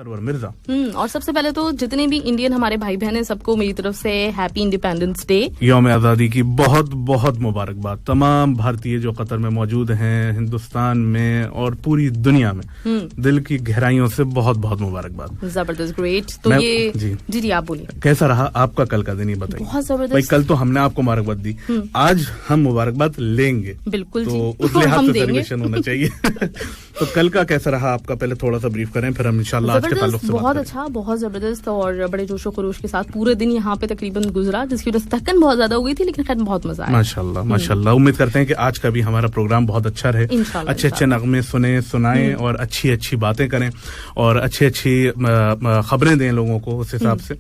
Server Mirza. और सबसे पहले तो जितने भी इंडियन हमारे भाई बहन हैं सबको मेरी तरफ से हैप्पी इंडिपेंडेंस डे, यौम आजादी की बहुत बहुत मुबारकबाद। तमाम भारतीय जो कतर में मौजूद हैं, हिंदुस्तान में और पूरी दुनिया में, दिल की गहराइयों से बहुत बहुत मुबारकबाद। जबरदस्त, ग्रेट। तो ये जी आप बोलिए, कैसा रहा आपका कल का दिन, ये बताइए। बहुत जबरदस्त भाई, कल तो हमने आपको मुबारकबाद दी, आज हम मुबारकबाद लेंगे। बिल्कुल तो उस लिहाज से सेलिब्रेशन होना चाहिए। तो कल का कैसा रहा आपका, पहले थोड़ा सा ब्रीफ करें, फिर हम इंशाल्लाह आज के ताल्लुक से बहुत अच्छा, बहुत जबरदस्त और बड़े जोशो खरोश के साथ पूरे दिन यहाँ पे तकरीबन गुजरा, जिसकी वजह से थकन बहुत ज्यादा हो गई थी, लेकिन खैर बहुत मजा आया। माशाल्लाह माशाल्लाह। उम्मीद करते हैं कि आज का भी हमारा प्रोग्राम बहुत अच्छा रहे, अच्छे अच्छे नगमे सुनाएं और अच्छी अच्छी बातें करें और अच्छी अच्छी खबरें दें लोगों को उस हिसाब से।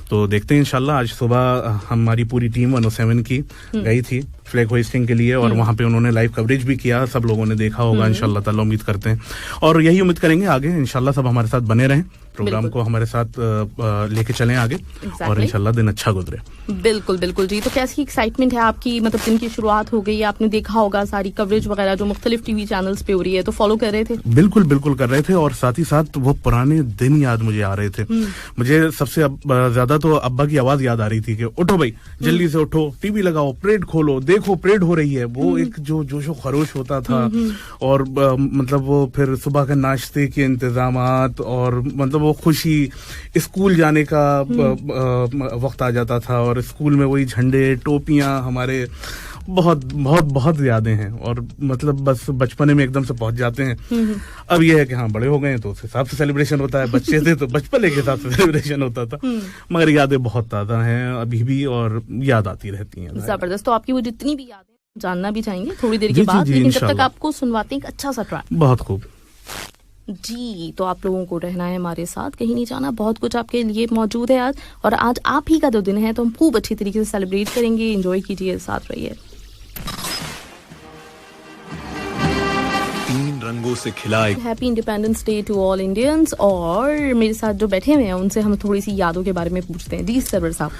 तो देखते हैं इंशाल्लाह। आज सुबह हमारी पूरी टीम 107 की गई थी फ्लैग होइस्टिंग के लिए और वहां पे उन्होंने लाइव कवरेज भी किया, सब लोगों ने देखा होगा इंशाल्लाह ताला। उम्मीद करते हैं और यही उम्मीद करेंगे आगे इंशाल्लाह सब हमारे साथ बने रहें, प्रोग्राम को हमारे साथ लेके चलें आगे और इंशाल्लाह दिन अच्छा गुजरे। बिल्कुल बिल्कुल जी। तो कैसी एक्साइटमेंट है आपकी, मतलब दिन की शुरुआत हो गई, आपने देखा होगा सारी कवरेज वगैरह जो मुख्तलिफ टीवी चैनल्स पे हो रही है, तो फॉलो कर रहे थे? बिल्कुल बिल्कुल कर रहे थे और साथ ही साथ वो पुराने दिन याद मुझे आ रहे थे। मुझे सबसे ज्यादा तो अब्बा की आवाज याद आ रही थी कि उठो भाई, जल्दी से उठो, टीवी लगाओ, परेड खोलो, देखो परेड हो रही है। वो एक जो जोशो खरोश होता था और मतलब वो फिर सुबह के नाश्ते के इंतजामात और मतलब वो खुशी, स्कूल जाने का वक्त आ जाता था और स्कूल में वही झंडे टोपियां, हमारे बहुत बहुत बहुत यादें हैं और मतलब बस बचपने में एकदम से पहुंच जाते हैं। अब ये है कि हाँ बड़े हो गए हैं तो उस हिसाब से सेलिब्रेशन होता है, बच्चे थे तो बचपन के हिसाब से सेलिब्रेशन होता था, मगर यादें बहुत ताज़ा हैं अभी भी और याद आती रहती हैं। जबरदस्त। तो आपकी वो जितनी भी यादें जानना भी चाहेंगे थोड़ी देर के बाद, लेकिन जब तक आपको सुनवाते हैं एक अच्छा सा ट्रैक। बहुत खूब जी। तो आप लोगों को रहना है हमारे साथ, कहीं नहीं जाना, बहुत कुछ आपके लिए मौजूद है आज। और आज आप ही का जो दिन है तो हम खूब अच्छी तरीके से सेलिब्रेट करेंगे, एंजॉय कीजिए, साथ रहिए। 3 रंगों से खिला happy independence day to all Indians. और मेरे साथ जो बैठे हुए हैं उनसे हम थोड़ी सी यादों के बारे में पूछते हैं। जी सरवर साहब।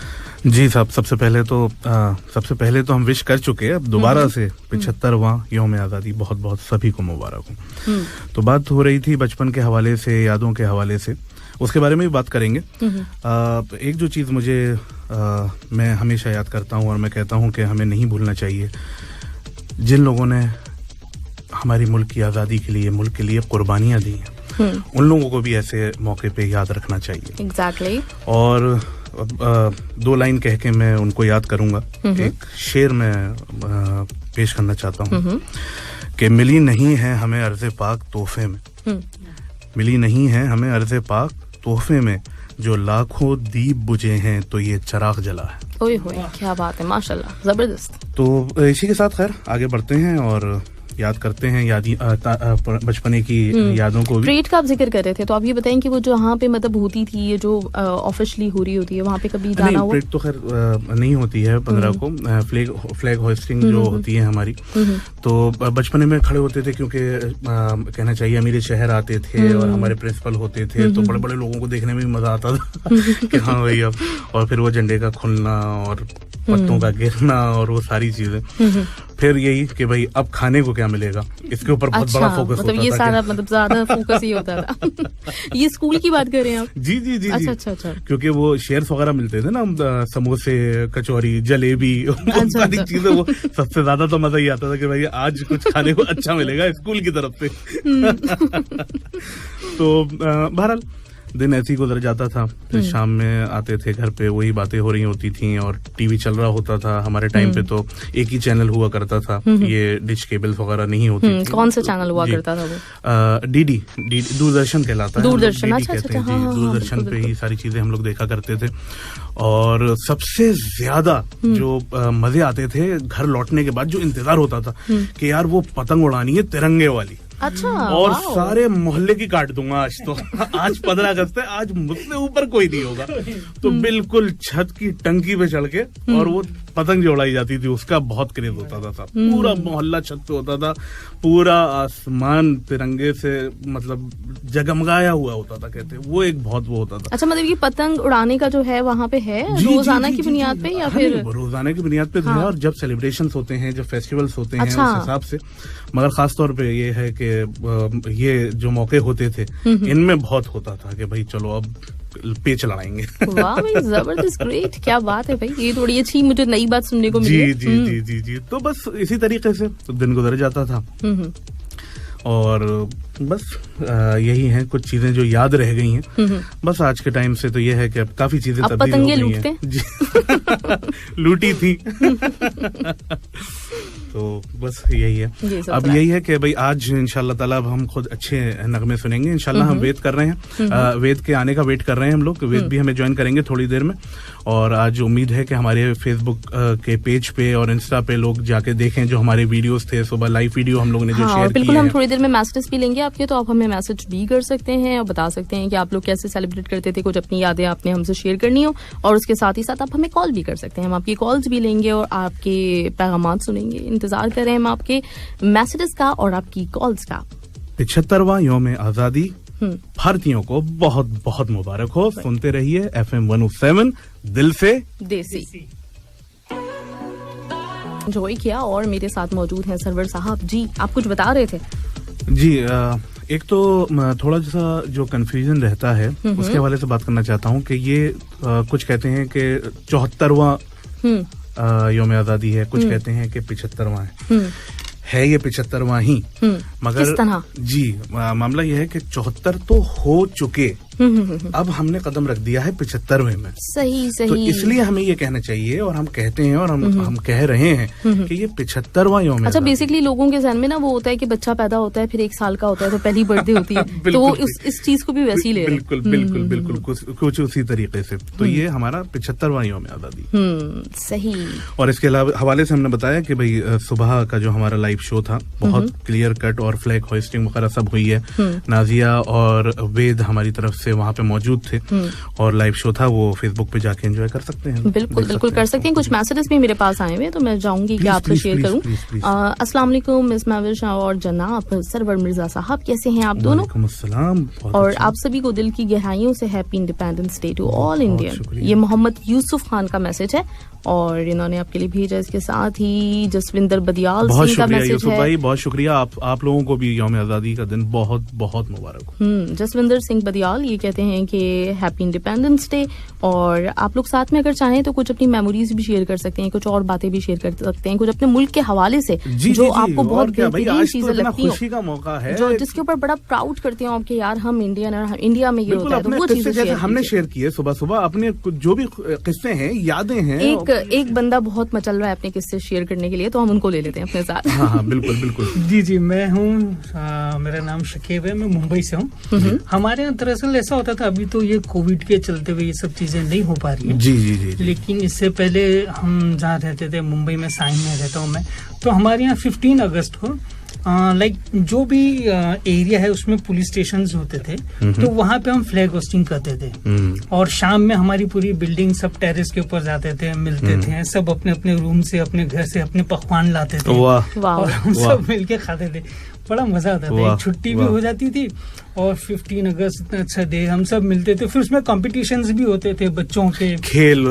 जी साहब, सबसे पहले तो हम विश कर चुके हैं, अब दोबारा से 75वां यौम आज़ादी बहुत बहुत सभी को मुबारक हो। तो बात हो रही थी बचपन के हवाले से, यादों के हवाले से, उसके बारे में भी बात करेंगे। एक जो चीज़ मुझे मैं हमेशा याद करता हूँ और मैं कहता हूँ कि हमें नहीं भूलना चाहिए, जिन लोगों ने हमारी मुल्क की आज़ादी के लिए, मुल्क के लिए कुर्बानियाँ दी हैं, उन लोगों को भी ऐसे मौके पे याद रखना चाहिए। एग्जैक्टली। और 2 लाइन कह के मैं उनको याद करूंगा। एक शेर मैं पेश करना चाहता हूँ कि मिली नहीं है हमें अर्ज़े पाक तोहफे में, मिली नहीं है हमें अर्ज़े पाक तोहफे में, जो लाखों दीप बुझे हैं तो ये चिराग जला है। ओए होए, क्या बात है, माशाल्लाह, जबरदस्त। तो इसी के साथ खैर आगे बढ़ते हैं और याद करते हैं बचपने की यादों को भी। परेड का आप जिक्र कर रहे थे, तो आप ये बताएं कि वो जो वहाँ पे मतलब होती थी, ये जो ऑफिशियली हो रही होती है, वहाँ पे कभी जाना हुआ? परेड तो खैर नहीं होती है 15 को, फ्लैग होइस्टिंग जो होती है हमारी, तो बचपने में खड़े होते थे क्योंकि कहना चाहिए अमीर शहर आते थे और हमारे प्रिंसिपल होते थे, तो बड़े बड़े लोगों को देखने में भी मजा आता था कि हाँ भाई अब, और फिर वो झंडे का खुलना और पत्तों का गिरना और वो सारी चीजें। फिर यही कि भाई अब खाने को क्या मिलेगा, इसके ऊपर बहुत बड़ा फोकस मतलब होता ये था, सारा मतलब ज्यादा फोकस ही होता था। ये स्कूल की बात कर रहे हैं आप? जी जी जी। अच्छा। क्योंकि वो शेयर्स वगैरह मिलते थे ना, समोसे, कचौरी, जलेबी, सारी चीजें, वो सबसे ज्यादा तो मजा ही आता था कि भाई आज कुछ खाने को अच्छा मिलेगा स्कूल की तरफ से। तो बहरहाल दिन ऐसे ही गुजर जाता था। फिर शाम में आते थे घर पे, वही बातें हो रही होती थी और टीवी चल रहा होता था। हमारे टाइम पे तो एक ही चैनल हुआ करता था, ये डिश केबल्स वगैरह नहीं होती थी। कौन सा चैनल हुआ करता था वो? डीडी, दूरदर्शन कहलाता है। दूरदर्शन, अच्छा। दूरदर्शन पे ही सारी चीजें हम लोग देखा करते थे। और सबसे ज्यादा जो मजे आते थे घर लौटने के बाद, जो इंतजार होता था कि यार वो पतंग उड़ानी है तिरंगे वाली। अच्छा। और सारे मोहल्ले की काट दूंगा आज तो। आज 15 अगस्त है, आज मुझसे ऊपर कोई नहीं होगा। तो बिल्कुल छत की टंकी पे चढ़ के और वो पतंग जो उड़ाई जाती थी उसका बहुत क्रेज होता था साहब। पूरा मोहल्ला छत पे होता था, पूरा आसमान तिरंगे से मतलब जगमगाया हुआ होता था, कहते वो एक बहुत वो होता था। अच्छा, मतलब ये पतंग उड़ाने का जो है वहाँ पे है रोजाना की बुनियाद पे या फिर रोजाना की बुनियाद पे है, और जब सेलिब्रेशंस होते हैं, जब फेस्टिवल्स होते हैं, अच्छा। उस हिसाब से। मगर खास तौर पे ये है कि ये जो मौके होते थे इनमें बहुत होता था कि भाई चलो अब पेच लड़ाएंगे। वाह भाई, जबरदस्त, ग्रेट, क्या बात है भाई, ये थोड़ी अच्छी मुझे नई बात सुनने को मिली। जी जी जी जी जी। तो बस इसी तरीके से तो दिन गुजर जाता था। और बस यही है कुछ चीजें जो याद रह गई हैं। बस आज के टाइम से तो ये है कि अब काफी चीजें तब्दील हो गई हैं। जी लूटी थी। तो बस यही है। अब यही है कि भाई आज इंशाल्लाह ताला अब हम खुद अच्छे नगमे सुनेंगे इंशाल्लाह। हम वेद कर रहे हैं, वेद के आने का वेट कर रहे हैं हम लोग। वेद भी हमें ज्वाइन करेंगे थोड़ी देर में। और आज उम्मीद है कि हमारे फेसबुक के पेज पे और इंस्टा पे लोग जाके देखें जो हमारे वीडियोस थे, सुबह लाइव वीडियो हम लोगों ने जो शेयर किए। बिल्कुल, हम थोड़ी देर में मैसेज भी लेंगे आपके, तो आप हमें मैसेज भी कर सकते हैं और बता सकते हैं कि आप लोग कैसे सेलिब्रेट करते थे, कुछ अपनी यादें आपने हमसे शेयर करनी हो। और उसके साथ ही साथ आप हमें कॉल भी कर सकते हैं, हम आपकी कॉल्स भी लेंगे और आपके पैगाम सुनेंगे। इंतजार कर रहे हैं हम आपके मैसेजेस का और आपकी कॉल्स का। 75वां यौम आजादी भारतीयों को बहुत बहुत मुबारक हो। सुनते रहिए FM 107 दिल से देसी। एंजॉय किया। और मेरे साथ मौजूद हैं सरवर साहब जी, आप कुछ बता रहे थे। जी एक तो थोड़ा सा जो कंफ्यूजन रहता है उसके हवाले से बात करना चाहता हूँ कि ये कुछ कहते हैं कि 74वां यौम आजादी है, कुछ कहते हैं कि 75वां है ये 75वां ही। मगर किस तरह? जी मामला यह है कि 74 तो हो चुके, अब हमने कदम रख दिया है 75वें में। सही सही। तो इसलिए हमें ये कहना चाहिए और हम कहते हैं और हम कह रहे हैं कि ये 75वां यौम। अच्छा, बेसिकली लोगों के ज़हन में ना वो होता है कि बच्चा पैदा होता है, फिर 1 साल का होता है तो पहली बर्थडे होती है। तो वो इस चीज को भी वैसे ही ले रहे हैं। बिल्कुल बिल्कुल बिल्कुल कुछ उसी तरीके से। तो ये हमारा 75वां यौम आजादी। सही। और इसके अलावा हवाले से हमने बताया कि भाई सुबह का जो हमारा लाइव शो था बहुत क्लियर कट और फ्लैग होइस्टिंग वगैरह सब हुई है। नाजिया और वेद हमारी तरफ से वहाँ पे मौजूद थे और लाइव शो था, वो फेसबुक पे जाके एंजॉय कर सकते हैं। बिल्कुल बिल्कुल कर सकते हैं। कुछ मैसेजेस भी मेरे पास आए हुए तो मैं चाहूंगी कि आपसे शेयर करूं। अस्सलाम वालेकुम मिस महविश और जनाब सरवर मिर्जा साहब, कैसे हैं आप दोनों? वालेकुम अस्सलाम। और आप सभी को दिल की गहराइयों से happy independence day to all Indian. ये मोहम्मद यूसुफ खान का मैसेज है और इन्होंने आपके लिए भेजा। इसके साथ ही जसविंदर बदियाल सिंह का मैसेज है। भाई बहुत शुक्रिया, आप लोगों को भी यौम आजादी का दिन बहुत बहुत मुबारक हो। जसविंदर सिंह बदियाल ये कहते हैं कि हैप्पी इंडिपेंडेंस डे। और आप लोग साथ में अगर चाहें तो कुछ अपनी मेमोरीज भी शेयर कर सकते हैं, कुछ और बातें भी शेयर कर सकते हैं, कुछ अपने मुल्क के हवाले से जो आपको बहुत बेहतरीन चीजें लगती खुशी का मौका है, जो जिसके ऊपर बड़ा प्राउड करते हो आपके, यार हम इंडियन और इंडिया में ये होता है, तो वो चीजें जैसे हमने शेयर किए सुबह सुबह अपने जो भी किस्से हैं, यादें हैं। एक बंदा बहुत मचल रहा है अपने किस्से शेयर करने के लिए, तो हम उनको ले लेते हैं अपने साथ। हाँ बिल्कुल बिल्कुल। जी मैं हूँ, मेरा नाम शकीब है, मैं मुंबई से हूँ। हमारे यहाँ दरअसल ऐसा होता था, अभी तो ये कोविड के चलते हुए ये सब चीजें नहीं हो पा रही है। जी। लेकिन इससे पहले हम जहाँ रहते थे मुंबई में, साइन में रहता हूँ मैं, तो हमारे यहाँ 15 अगस्त को लाइक जो भी एरिया है उसमें पुलिस स्टेशन होते थे, तो वहाँ पे हम फ्लैग होस्टिंग करते थे। और शाम में हमारी पूरी बिल्डिंग सब टेरेस के ऊपर जाते थे, मिलते थे, सब अपने अपने रूम से, अपने घर से अपने पकवान लाते थे और हम सब मिलके खाते थे। बड़ा मजा आता था। छुट्टी भी हो जाती थी और 15 अगस्त इतना अच्छा डे, हम सब मिलते थे। फिर उसमें कॉम्पिटिशंस भी होते थे बच्चों के, खेल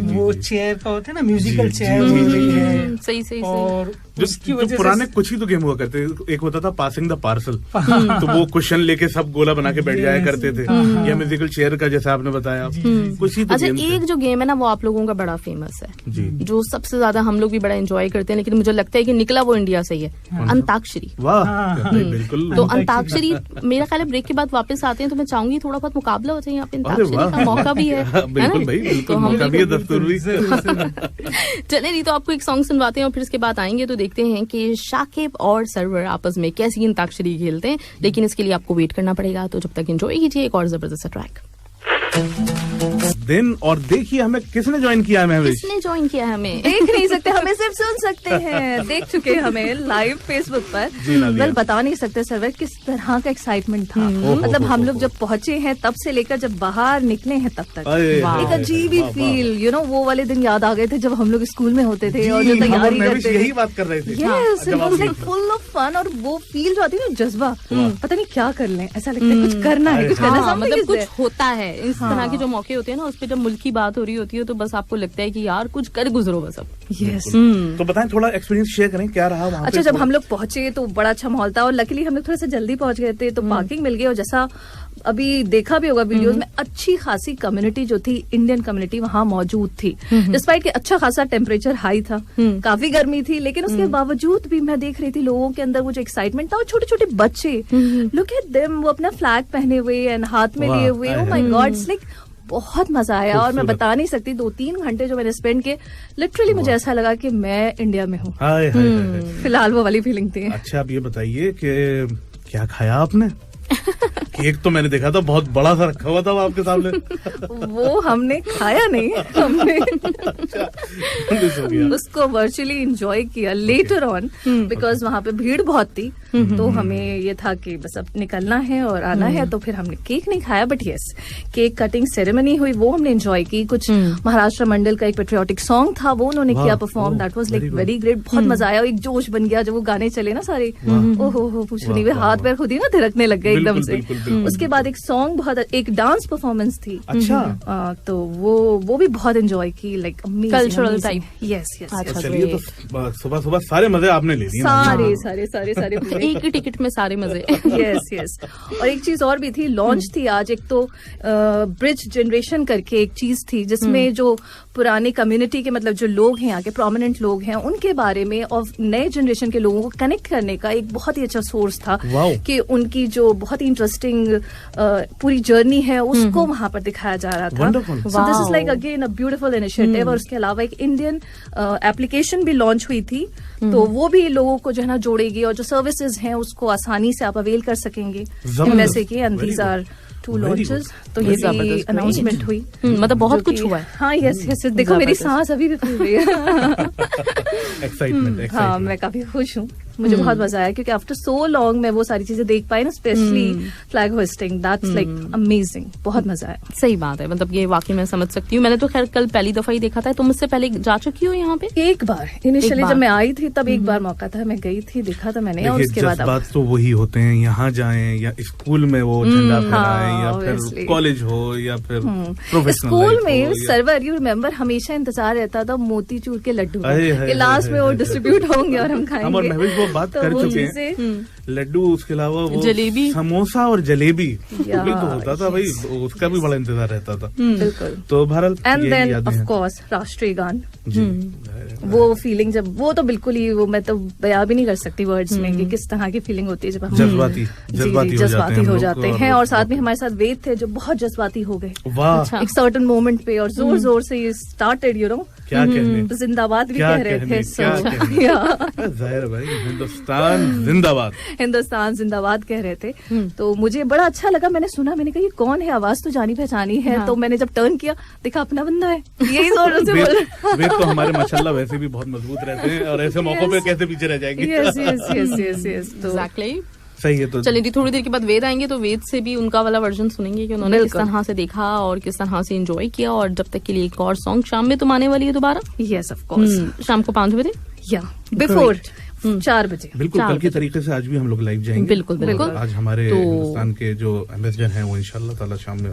वो चेयर का होता है ना, म्यूजिकल चेयर। सही। और उसकी वजह पुराने कुछ ही तो गेम हुआ करते थे। एक होता था पासिंग द पार्सल, तो वो क्वेश्चन लेके सब गोला बना के बैठ जाया करते थे, या म्यूजिकल चेयर का जैसा आपने बताया कुछ ही तो। अच्छा, एक जो गेम है ना वो आप लोगों का बड़ा फेमस है, जो सबसे ज्यादा हम लोग भी बड़ा एंजॉय करते हैं, लेकिन मुझे लगता है कि निकला वो इंडिया से ही है, अंताक्षरी। वाह बिल्कुल। तो अंताक्षरी मेरा ख्याल है ब्रेक के बाद वापस आते हैं तो मैं चाहूंगी थोड़ा बहुत मुकाबला हो जाए यहाँ पे, अंताक्षरी का मौका भी है। बिल्कुल भाई, बिल्कुल मौका भी है, दस्तूर भी। चले नहीं तो आपको एक सॉन्ग सुनवाते हैं और फिर इसके बाद आएंगे तो देखते हैं कि शाकिब और सरवर आपस में कैसी अंताक्षरी खेलते हैं। लेकिन इसके लिए आपको वेट करना पड़ेगा, तो जब तक एंजॉय कीजिए एक और जबरदस्त ट्रैक। दिन। और देखिए हमें किसने ज्वाइन किया है महवेश? किसने ज्वाइन किया है हमें? देख नहीं सकते, हमें सिर्फ सुन सकते हैं। देख चुके हैं हमें लाइव फेसबुक पर। वेल, बता नहीं सकते सर्वर किस तरह का एक्साइटमेंट था। मतलब हम लोग जब पहुंचे हैं तब से लेकर जब बाहर निकले हैं तब तक एक अजीब ही फील, यू नो, वो वाले दिन याद आ गए थे जब हम लोग स्कूल में होते थे और जो तैयारी करते थे। यही बात कर रहे थे। Yes, it was like full of fun. और वो फील जो आती है ना, जज्बा, पता नहीं क्या कर लें, ऐसा लगता है कुछ करना है, कुछ करना, मतलब कुछ होता है। इस तरह के जो मौके होते हैं ना, उस पर जब मुल्क की बात हो रही होती है तो बस आपको लगता है कि यार कुछ कर गुजरो बस अब। यस। तो बताएं, थोड़ा एक्सपीरियंस शेयर करें, क्या रहा वहाँ? अच्छा, जब हम लोग पहुंचे तो बड़ा अच्छा माहौल था और लकीली हम लोग थोड़ा सा जल्दी पहुंच गए थे तो पार्किंग मिल गई। और जैसा अभी देखा भी होगा वीडियोस में, अच्छी खासी कम्युनिटी जो थी, इंडियन कम्युनिटी वहां मौजूद थी। डिस्पाइट कि अच्छा खासा टेम्परेचर हाई था, काफी गर्मी थी, लेकिन उसके बावजूद भी मैं देख रही थी लोगों के अंदर वो जो एक्साइटमेंट था। और छोटे छोटे बच्चे, लुक एट देम, वो अपना फ्लैग पहने हुए एंड हाथ में लिए हुए। Oh my God, it's like बहुत मजा आया। और मैं बता नहीं सकती, 2-3 घंटे जो मैंने स्पेंड किए, लिटरली मुझे ऐसा लगा कि मैं इंडिया में हूँ। फिलहाल वो वाली फीलिंग थी। अच्छा, अब ये बताइए कि क्या खाया आपने? केक तो मैंने देखा था, बहुत बड़ा सा रखा हुआ था वो आपके सामने। वो हमने खाया नहीं, हमने उसको वर्चुअली एंजॉय किया लेटर ऑन, बिकॉज वहाँ पे भीड़ बहुत थी। तो हमें ये था कि बस अब निकलना है और आना है, तो फिर हमने केक नहीं खाया, but yes, cake cutting ceremony हुई, वो हमने एंजॉय की। कुछ महाराष्ट्र मंडल का एक पेट्रियोटिक सॉन्ग था, वो उन्होंने किया perform. That was like very great, बहुत मजा आया। एक जोश बन गया जब वो गाने चले ना सारे। ओहो, पूछो नहीं, हाथ पैर खुद ही ना थिरकने लग गए एकदम से। उसके बाद एक सॉन्ग, बहुत एक डांस परफॉर्मेंस थी। अच्छा। तो वो भी बहुत एंजॉय की, like cultural type. Yes yes. चलिए, तो सुबह सुबह सारे मजे आपने ले लिए। सारे सारे सारे सारे एक ही टिकट में सारे मजे। Yes yes. और एक चीज और भी थी, लॉन्च थी आज। एक तो ब्रिज जनरेशन करके एक चीज थी, जिसमें जो पुरानी कम्युनिटी के, मतलब जो लोग हैं, यहाँ के प्रोमिनेंट लोग हैं, उनके बारे में और नए जनरेशन के लोगों को कनेक्ट करने का एक बहुत ही अच्छा सोर्स था। कि उनकी जो बहुत ही इंटरेस्टिंग पूरी जर्नी है, उसको वहां पर दिखाया जा रहा था। So this is like again a beautiful initiative. और उसके अलावा एक इंडियन एप्लीकेशन भी लॉन्च हुई थी, तो वो भी लोगों को जो है ना जोड़ेगी, और जो सर्विसेज हैं उसको आसानी से आप अवेल कर सकेंगे इनमें से की। And these are 2 launches. तो ये भी अनाउंसमेंट हुई, मतलब बहुत कुछ हुआ है। हाँ, यस यस। देखो मेरी सांस अभी भी फूल रही है। एक्साइटमेंट। हाँ, मैं काफी खुश हूँ, मुझे बहुत मजा आया, क्योंकि आफ्टर सो लॉन्ग मैं वो सारी चीजें देख पाई ना, specially flag hosting. That's like amazing, बहुत मजा आया। सही बात है, मतलब ये वाकई मैं समझ सकती हूँ। मैंने तो खैर कल पहली दफा ही देखा था, तुम मुझसे पहले जा चुकी हो यहाँ पे? एक बार इनिशियली जब मैं आई थी तब एक बार मौका था, मैं गई थी, देखा था मैंने। और उसके बाद बात तो वही होते हैं, यहाँ जाएं या स्कूल में वो झंडा फहराएं, या फिर कॉलेज हो, या फिर प्रोफेशनल स्कूल में। सर्वर, यू रिमेम्बर, हमेशा इंतजार रहता था मोतीचूर के लड्डू के, लास्ट में वो डिस्ट्रीब्यूट होंगे और हम खाएंगे। वो बात कर चुके हैं। लड्डू, उसके अलावा वो जलेबी, समोसा और जलेबी भी तो होता था भाई, उसका भी बड़ा इंतजार रहता था। बिल्कुल। तो Bharat, and then of course राष्ट्रीय गान, वो फीलिंग जब, वो तो बिल्कुल ही, वो मैं तो बयां भी नहीं कर सकती वर्ड्स में कि किस तरह की फीलिंग होती है जब हम जज्बाती हो जाते हैं। और साथ में हमारे साथ वेद थे जो बहुत जज्बाती हो गए एक सर्टेन मोमेंट पे, और जोर जोर से ये स्टार्टेड, यू नो, क्या कहने, जिंदाबाद भी कह रहे थे। जाहिर भाई, हिंदुस्तान जिंदाबाद, हिंदुस्तान जिंदाबाद कह रहे थे। तो मुझे बड़ा अच्छा लगा, मैंने सुना, मैंने कहा ये कौन है, आवाज तो जानी पहचानी है। तो मैंने जब टर्न किया, देखा अपना बंदा है, यही जोर से बोल। वे तो हमारे माशाल्लाह वैसे भी बहुत मजबूत रहते हैं, और ऐसे मौकों पे कैसे पीछे रह जाएंगे। Yes yes yes yes yes. तो एग्जैक्टली सही है। तो चलिए, थोड़ी देर के बाद वेद आएंगे, तो वेद से भी उनका वाला वर्जन सुनेंगे कि उन्होंने किस तरह से देखा और किस तरह से एंजॉय किया। और जब तक के लिए एक और सॉन्ग, शाम में तुम आने वाली है दोबारा? यस ऑफ कोर्स, शाम को 5 बजे या बिफोर 4 बजे। बिल्कुल, कल की तरीके से आज भी हम लोग लाइव जाएंगे। बिल्कुल बिल्कुल। आज हमारे हिंदुस्तान के जो एम्बेसडर हैं वो इंशाल्लाह ताला शाम में।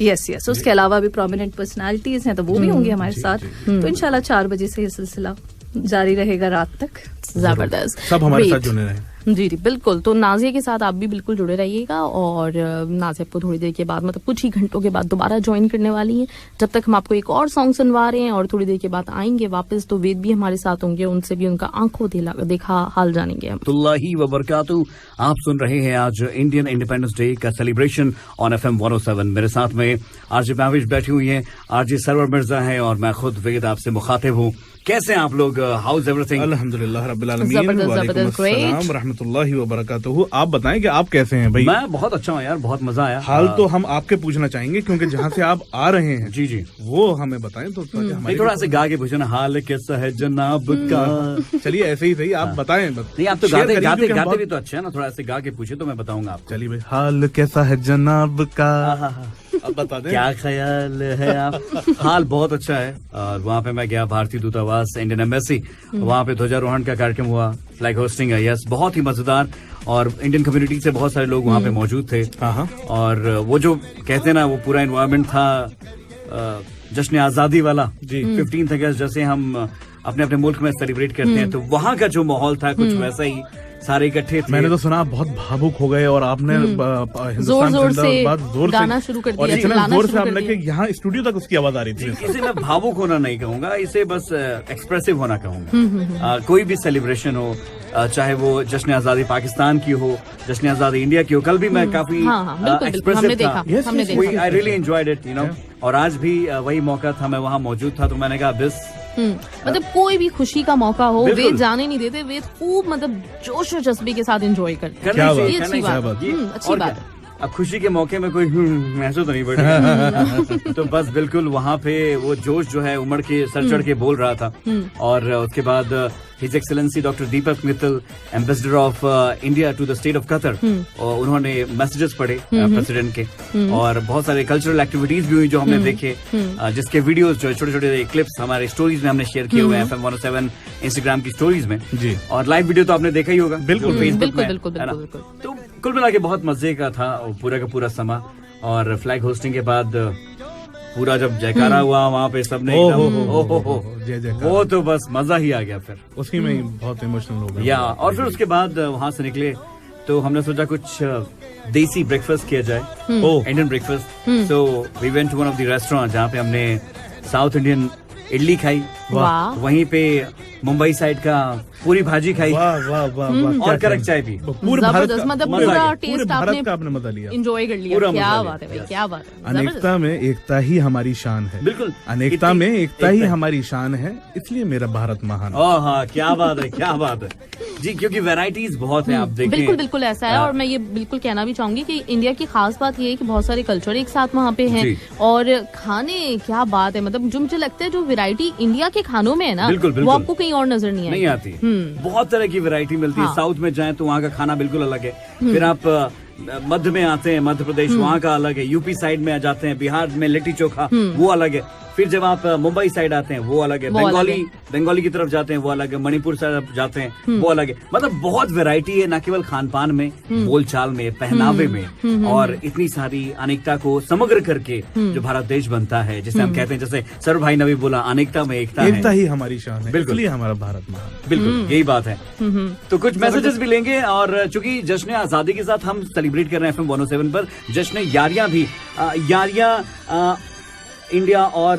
Yes yes. उसके अलावा भी प्रोमिनेंट पर्सनालिटीज हैं, तो वो भी होंगे हमारे साथ। तो इंशाल्लाह 4 बजे से ये सिलसिला जारी रहेगा रात तक। जबरदस्त, सब हमारे साथ जुड़े रहे। जी जी बिल्कुल। तो नाजिया के साथ आप भी बिल्कुल जुड़े रहिएगा, और नाजिया आपको थोड़ी देर के बाद, मतलब कुछ ही घंटों के बाद दोबारा ज्वाइन करने वाली हैं। जब तक हम आपको एक और सॉन्ग सुनवा रहे हैं, और थोड़ी देर के बाद आएंगे वापस, तो वेद भी हमारे साथ होंगे, उनसे भी उनका आंखों देखा हाल जानेंगे हम। तुल्लाही व बरकातहू। आप सुन रहे हैं आज इंडियन इंडिपेंडेंस डे का सेलिब्रेशन ऑन FM 107। मेरे साथ में आरजे महविश बैठी हुई हैं, आरजे सरवर मिर्जा है, और मैं खुद वेद आपसे मुखातिब हूँ। कैसे हैं आप लोग? How is everything? अल्हम्दुलिल्लाह रब्बिल आलमीन, जबरदस्त, वालेकुम जबरदस्त, great. अस्सलाम रहमतुल्लाहि व बरकातुहू। आप बताएं कि आप कैसे हैं भाई? मैं बहुत अच्छा हूँ यार, बहुत मजा आया। हाल तो हम आपके पूछना चाहेंगे क्योंकि जहाँ से आप आ रहे हैं जी जी, वो हमें बताएं तो ताकि हमारी नहीं थोड़ा ऐसे गा के पूछो ना, हाल कैसा है जनाब का। चलिए ऐसे ही सही, आप बताएं। नहीं आप तो शेयर गाते करिए गाते क्योंकि हम गाते बहुत- भी तो अच्छे है ना, थोड़ा ऐसे गा के पूछे तो मैं बताऊंगा आपको। चलिए भाई, हाल कैसा है जनाब का, अब बता दें। क्या ख्याल है आप? हाल बहुत अच्छा है। और वहाँ पे मैं गया, भारतीय दूतावास, इंडियन एम्बेसी, वहाँ पे ध्वजारोहण का कार्यक्रम हुआ, फ्लैग होस्टिंग है, यस, बहुत ही मजेदार। और इंडियन कम्युनिटी से बहुत सारे लोग वहाँ पे मौजूद थे। हाँ। और वो जो कहते हैं ना, वो पूरा एनवायरनमेंट था जश्न आजादी वाला, जी। 15 अगस्त जैसे हम अपने अपने मुल्क में सेलिब्रेट करते हैं, तो वहाँ का जो माहौल था कुछ वैसा ही, सारे इकट्ठे थे। मैंने तो सुना आप बहुत भावुक हो गए और आपने हिंदुस्तान जोर जिंदाबाद से गाना शुरू कर और दिया, इतना चिल्लाना जोर से शुरू कर आपने दिया। कि यहाँ स्टूडियो तक उसकी आवाज आ रही थी। इसे मैं भावुक होना नहीं कहूंगा, इसे बस एक्सप्रेसिव होना कहूंगा। कोई भी सेलिब्रेशन हो, चाहे वो जश्न आजादी पाकिस्तान की हो, जश्न आजादी इंडिया की हो, कल भी मैं काफी हाँ, हाँ, बिल्कुल, बिल्कुल, हमने एक्सप्रेसिव था। देखा, हमने देखा। I really enjoyed it, you know. और आज भी वही मौका था, मैं वहाँ मौजूद था, तो मैंने कहा बिस मतलब कोई भी खुशी का मौका हो, वे बिल्कुल। जाने नहीं देते, वे खूब मतलब जोश और जज्बे के साथ एंजॉय करते हैं। करना क्या चाहिए, ये करना अच्छी चाहिए। बात है। ये- अच्छी और बात क्या? है। अब खुशी के मौके में कोई महसूस तो नहीं पड़ेगा। तो बस बिल्कुल वहाँ पे वो जोश जो है उमड़ के सर चढ़ के बोल रहा था। और उसके बाद his excellency doctor Deepak Mittal, ambassador of India to the state of Qatar, और उन्होंने मैसेजेस पढ़े प्रेसिडेंट के, और बहुत सारे कल्चरल एक्टिविटीज भी हुई जो हमने देखे, जिसके वीडियोस जो छोटे छोटे क्लिप्स हमारे स्टोरीज में हमने शेयर किए हुए हैं, FM 107 इंस्टाग्राम की स्टोरीज में जी। और लाइव वीडियो तो आपने देखा ही होगा बिल्कुल, फेसबुक बिल्कुल, में, बिल्कुल, है ना? बिल्कुल, तो कुल मिला के बहुत मजे का था पूरा का पूरा समा। और फ्लैग होस्टिंग के बाद पूरा जब जयकारा हुआ वहाँ पे सबने ओ एकदम हो, जय जयकार। वो तो बस मजा ही आ गया फिर। उसी में ही बहुत इमोशनल हो गया। या और फिर उसके बाद वहाँ से निकले तो हमने सोचा कुछ देसी ब्रेकफास्ट किया जाए, Indian breakfast. So we went to one of the restaurant जहाँ पे हमने साउथ इंडियन इडली खाई, वाह। वहीं पे मुंबई साइड का पूरी भाजी खाई, वाह वाह वाह वाह, और कड़क चाय पी। पूरे भारत जबरदस्त, का मतलब मजा आ पूरा गया। पूरे टेस्ट भारत का आपने मजा लिया। एंजॉय कर लिया। पूरा मजा क्या लिया, बात है भाई, yes. क्या बात है। जबरदस्त। अनेकता में एकता ही हमारी शान है। बिल्कुल। अनेकता इतनी- में एकता ही एकता। हमारी शान है, इसलिए मेरा भारत महान। ओह हाँ, क्या बात है, क्या बात है जी, क्योंकि वैरायटीज बहुत है, आप देखें। बिल्कुल बिल्कुल ऐसा है। हाँ। और मैं ये बिल्कुल कहना भी चाहूंगी कि इंडिया की खास बात ये है कि बहुत सारे कल्चर एक साथ वहाँ पे हैं, जी। और खाने क्या बात है, मतलब जो मुझे लगता है जो वैरायटी इंडिया के खानों में है ना, बिल्कुल, वो बिल्कुल। आपको कहीं और नजर नहीं नहीं आती। आती। बहुत तरह की वैरायटी मिलती है। हाँ। साउथ में जाएं तो वहाँ का खाना बिल्कुल अलग है। फिर आप मध्य में आते हैं, मध्य प्रदेश, वहाँ का अलग है। यूपी साइड में आ जाते हैं, बिहार में लिट्टी चोखा, वो अलग है। फिर जब आप मुंबई साइड आते हैं वो अलग है। वो अलग बंगाली की तरफ जाते हैं वो अलग है। मणिपुर साइड जाते हैं वो अलग है। मतलब बहुत वैरायटी है, न केवल खान पान में, बोलचाल में, पहनावे में, और इतनी सारी अनेकता को समग्र करके जो भारत देश बनता है, जिसे हम कहते हैं, जैसे सर भाई ने भी बोला, अनेकता में एकता है। एकता ही हमारी शान है, बिल्कुल। इसलिए हमारा भारत महान। बिल्कुल यही बात है। तो कुछ मैसेजेस भी लेंगे, और चूंकि जश्न आजादी के साथ हम सेलिब्रेट कर रहे हैं FM 107 पर जश्न यारियां भी, यारियां इंडिया और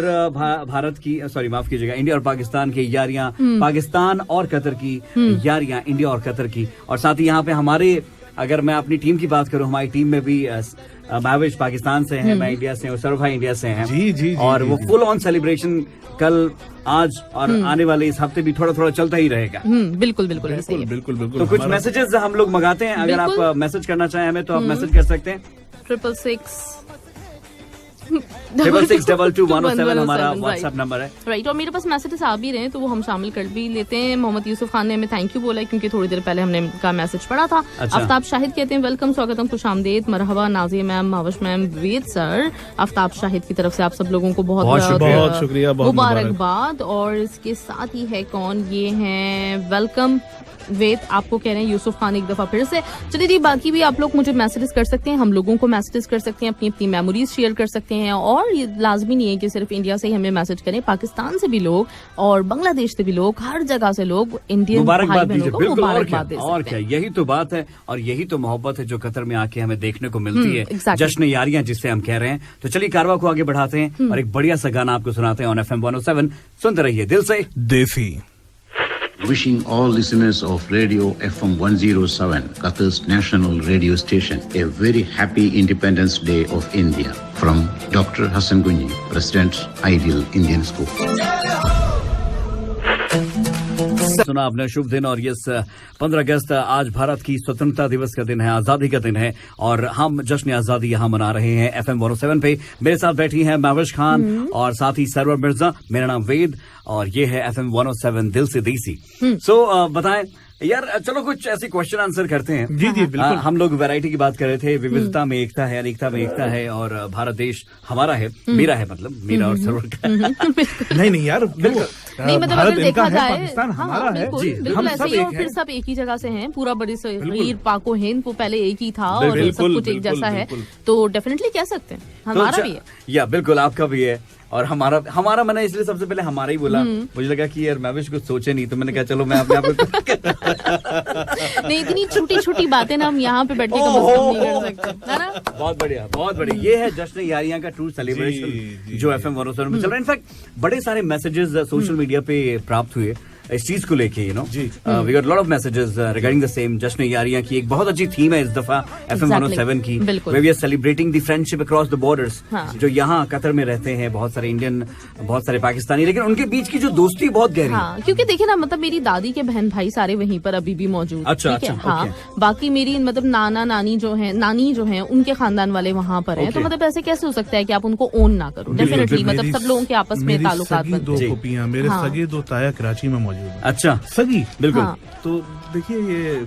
भारत की, सॉरी माफ कीजिएगा, इंडिया और पाकिस्तान की यारियां, पाकिस्तान और कतर की यारियां, इंडिया और कतर की। और साथ ही यहाँ पे हमारे, अगर मैं अपनी टीम की बात करूं, हमारी टीम में भी महविश पाकिस्तान से हैं, मैं इंडिया से हूँ, सौरभ भाई इंडिया से हैं। जी, जी, जी, और जी, वो जी। फुल ऑन सेलिब्रेशन कल, आज और आने वाले इस हफ्ते भी थोड़ा थोड़ा चलता ही रहेगा। बिल्कुल बिल्कुल ऐसे ही बिल्कुल है। बिल्कुल बिल्कुल। तो कुछ हमारा- मैसेजेस हम लोग मंगाते हैं, अगर बिल्कुल। आप मैसेज करना चाहें हमें तो आप मैसेज कर सकते हैं। 666222107 हमारा व्हाट्सएप नंबर है। राइट। और मेरे पास मैसेजेस आ भी रहे हैं तो वो हम शामिल कर भी लेते हैं। मोहम्मद यूसुफ खान ने हमें थैंक यू बोला है, क्योंकि थोड़ी देर पहले हमने इनका मैसेज पढ़ा था। अच्छा। आफ्ताब शाहिद कहते हैं वेलकम, स्वागतम, खुशामदीद, मरहबा, नाजिया मैम, मावश मैम, वेद सर। आफ्ताब शाहिद की तरफ से आप सब लोगों को बहुत बहुत शुक्रिया। बहुत शुक्रिया, बहुत मुबारकबाद। और इसके साथ ही है कौन, ये हैं वेलकम वेद, आपको कह रहे हैं यूसुफ खान एक दफा फिर से। चलिए जी, बाकी भी आप लोग मुझे मैसेजेस कर सकते हैं, हम लोगों को मैसेजेस कर सकते हैं, अपनी अपनी मेमोरीज शेयर कर सकते हैं। और ये लाजमी नहीं है कि सिर्फ इंडिया से ही हमें मैसेज करें, पाकिस्तान से भी लोग और बांग्लादेश से भी लोग, हर जगह से लोग इंडियन भाई मुबारकबाद बहनों दीजिए, को बिल्कुल। और मुबारकबाद दे क्या, और सकते क्या, हैं। यही तो बात है, और यही तो मोहब्बत है जो कतर में आके हमें देखने को मिलती है। exactly। जश्न यारियां जिससे हम कह रहे हैं। तो चलिए कारवा को आगे बढ़ाते हैं और एक बढ़िया सा गाना आपको सुनाते हैं ऑन FM 107। सुनते रहिए दिल से देसी। Wishing all listeners of Radio FM 107, Qatar's national radio station, a very happy Independence Day of India. From Dr. Hassan Gunji, President's Ideal Indian School. सुना आपने शुभ दिन। और यस 15 अगस्त आज भारत की स्वतंत्रता दिवस का दिन है, आजादी का दिन है और हम जश्न आजादी यहाँ मना रहे हैं FM 107 पे। मेरे साथ बैठी हैं महविश खान और साथ ही सरवर मिर्जा। मेरा नाम वेद और ये है FM 107 दिल से देसी। सो बताएं यार, चलो कुछ ऐसे क्वेश्चन आंसर करते हैं। जी जी बिल्कुल। हम लोग वैरायटी की बात कर रहे थे, विविधता में एकता है, अनेकता में एकता है और भारत देश हमारा है, मेरा है, मतलब मेरा और सरवर का। नहीं यार बिल्कुल नहीं, मतलब भारत अगर इनका देखा है, जाए पाकिस्तान हमारा है। बिल्कुल जी, बिल्कुल हम ऐसे सब ही। एक और हैं। फिर सब एक ही जगह से हैं, पूरा बड़े से बिल्कुल। वीर पाको हिंद वो पहले एक ही था और सब बिल्कुल, कुछ एक बिल्कुल, जैसा है, बिल्कुल। तो डेफिनेटली कह सकते हैं हमारा भी है। या बिल्कुल आपका भी है और हमारा मैंने इसलिए सबसे पहले हमारा ही बोला। मुझे लगा कि यार महविश कुछ सोचे नहीं, तो मैंने कहा चलो मैं अपने आप नहीं, इतनी छोटी छोटी बातें ना हम यहाँ पे बैठ के कम से कम नहीं कर सकते, है ना। बहुत बढ़िया बहुत बढ़िया। ये है जश्न यारियां का ट्रू सेलिब्रेशन जो FM 107 में चल रहा है। इनफैक्ट बड़े सारे मैसेजेस सोशल मीडिया पे प्राप्त हुए इस चीज को लेके, you know we got lot of messages regarding the same. जश्न यारियां की एक बहुत अच्छी थीम है इस दफा FM 107 की, बिल्कुल। We are celebrating the friendship across the borders. हाँ। जो यहाँ कतर में रहते हैं बहुत सारे इंडियन, बहुत सारे पाकिस्तानी, लेकिन उनके बीच की जो दोस्ती बहुत गहरी है। हाँ, क्योंकि देखिए ना, मतलब मेरी दादी के बहन भाई सारे वहीं पर अभी भी मौजूद। अच्छा, ठीक है? अच्छा, हाँ, ओके। बाकी मेरी मतलब नानी जो है उनके खानदान वाले वहाँ पर हैं, तो ओके। मतलब ऐसे कैसे हो सकता है कि आप उनको ओन ना करो। डेफिनेटली मतलब सब लोगों के आपस में ताल्लुकात बनते दो जी। कॉपियां मेरे हाँ। सगे दो ताया कराची में मौजूद है। अच्छा सगी बिल्कुल। हाँ। तो देखिए ये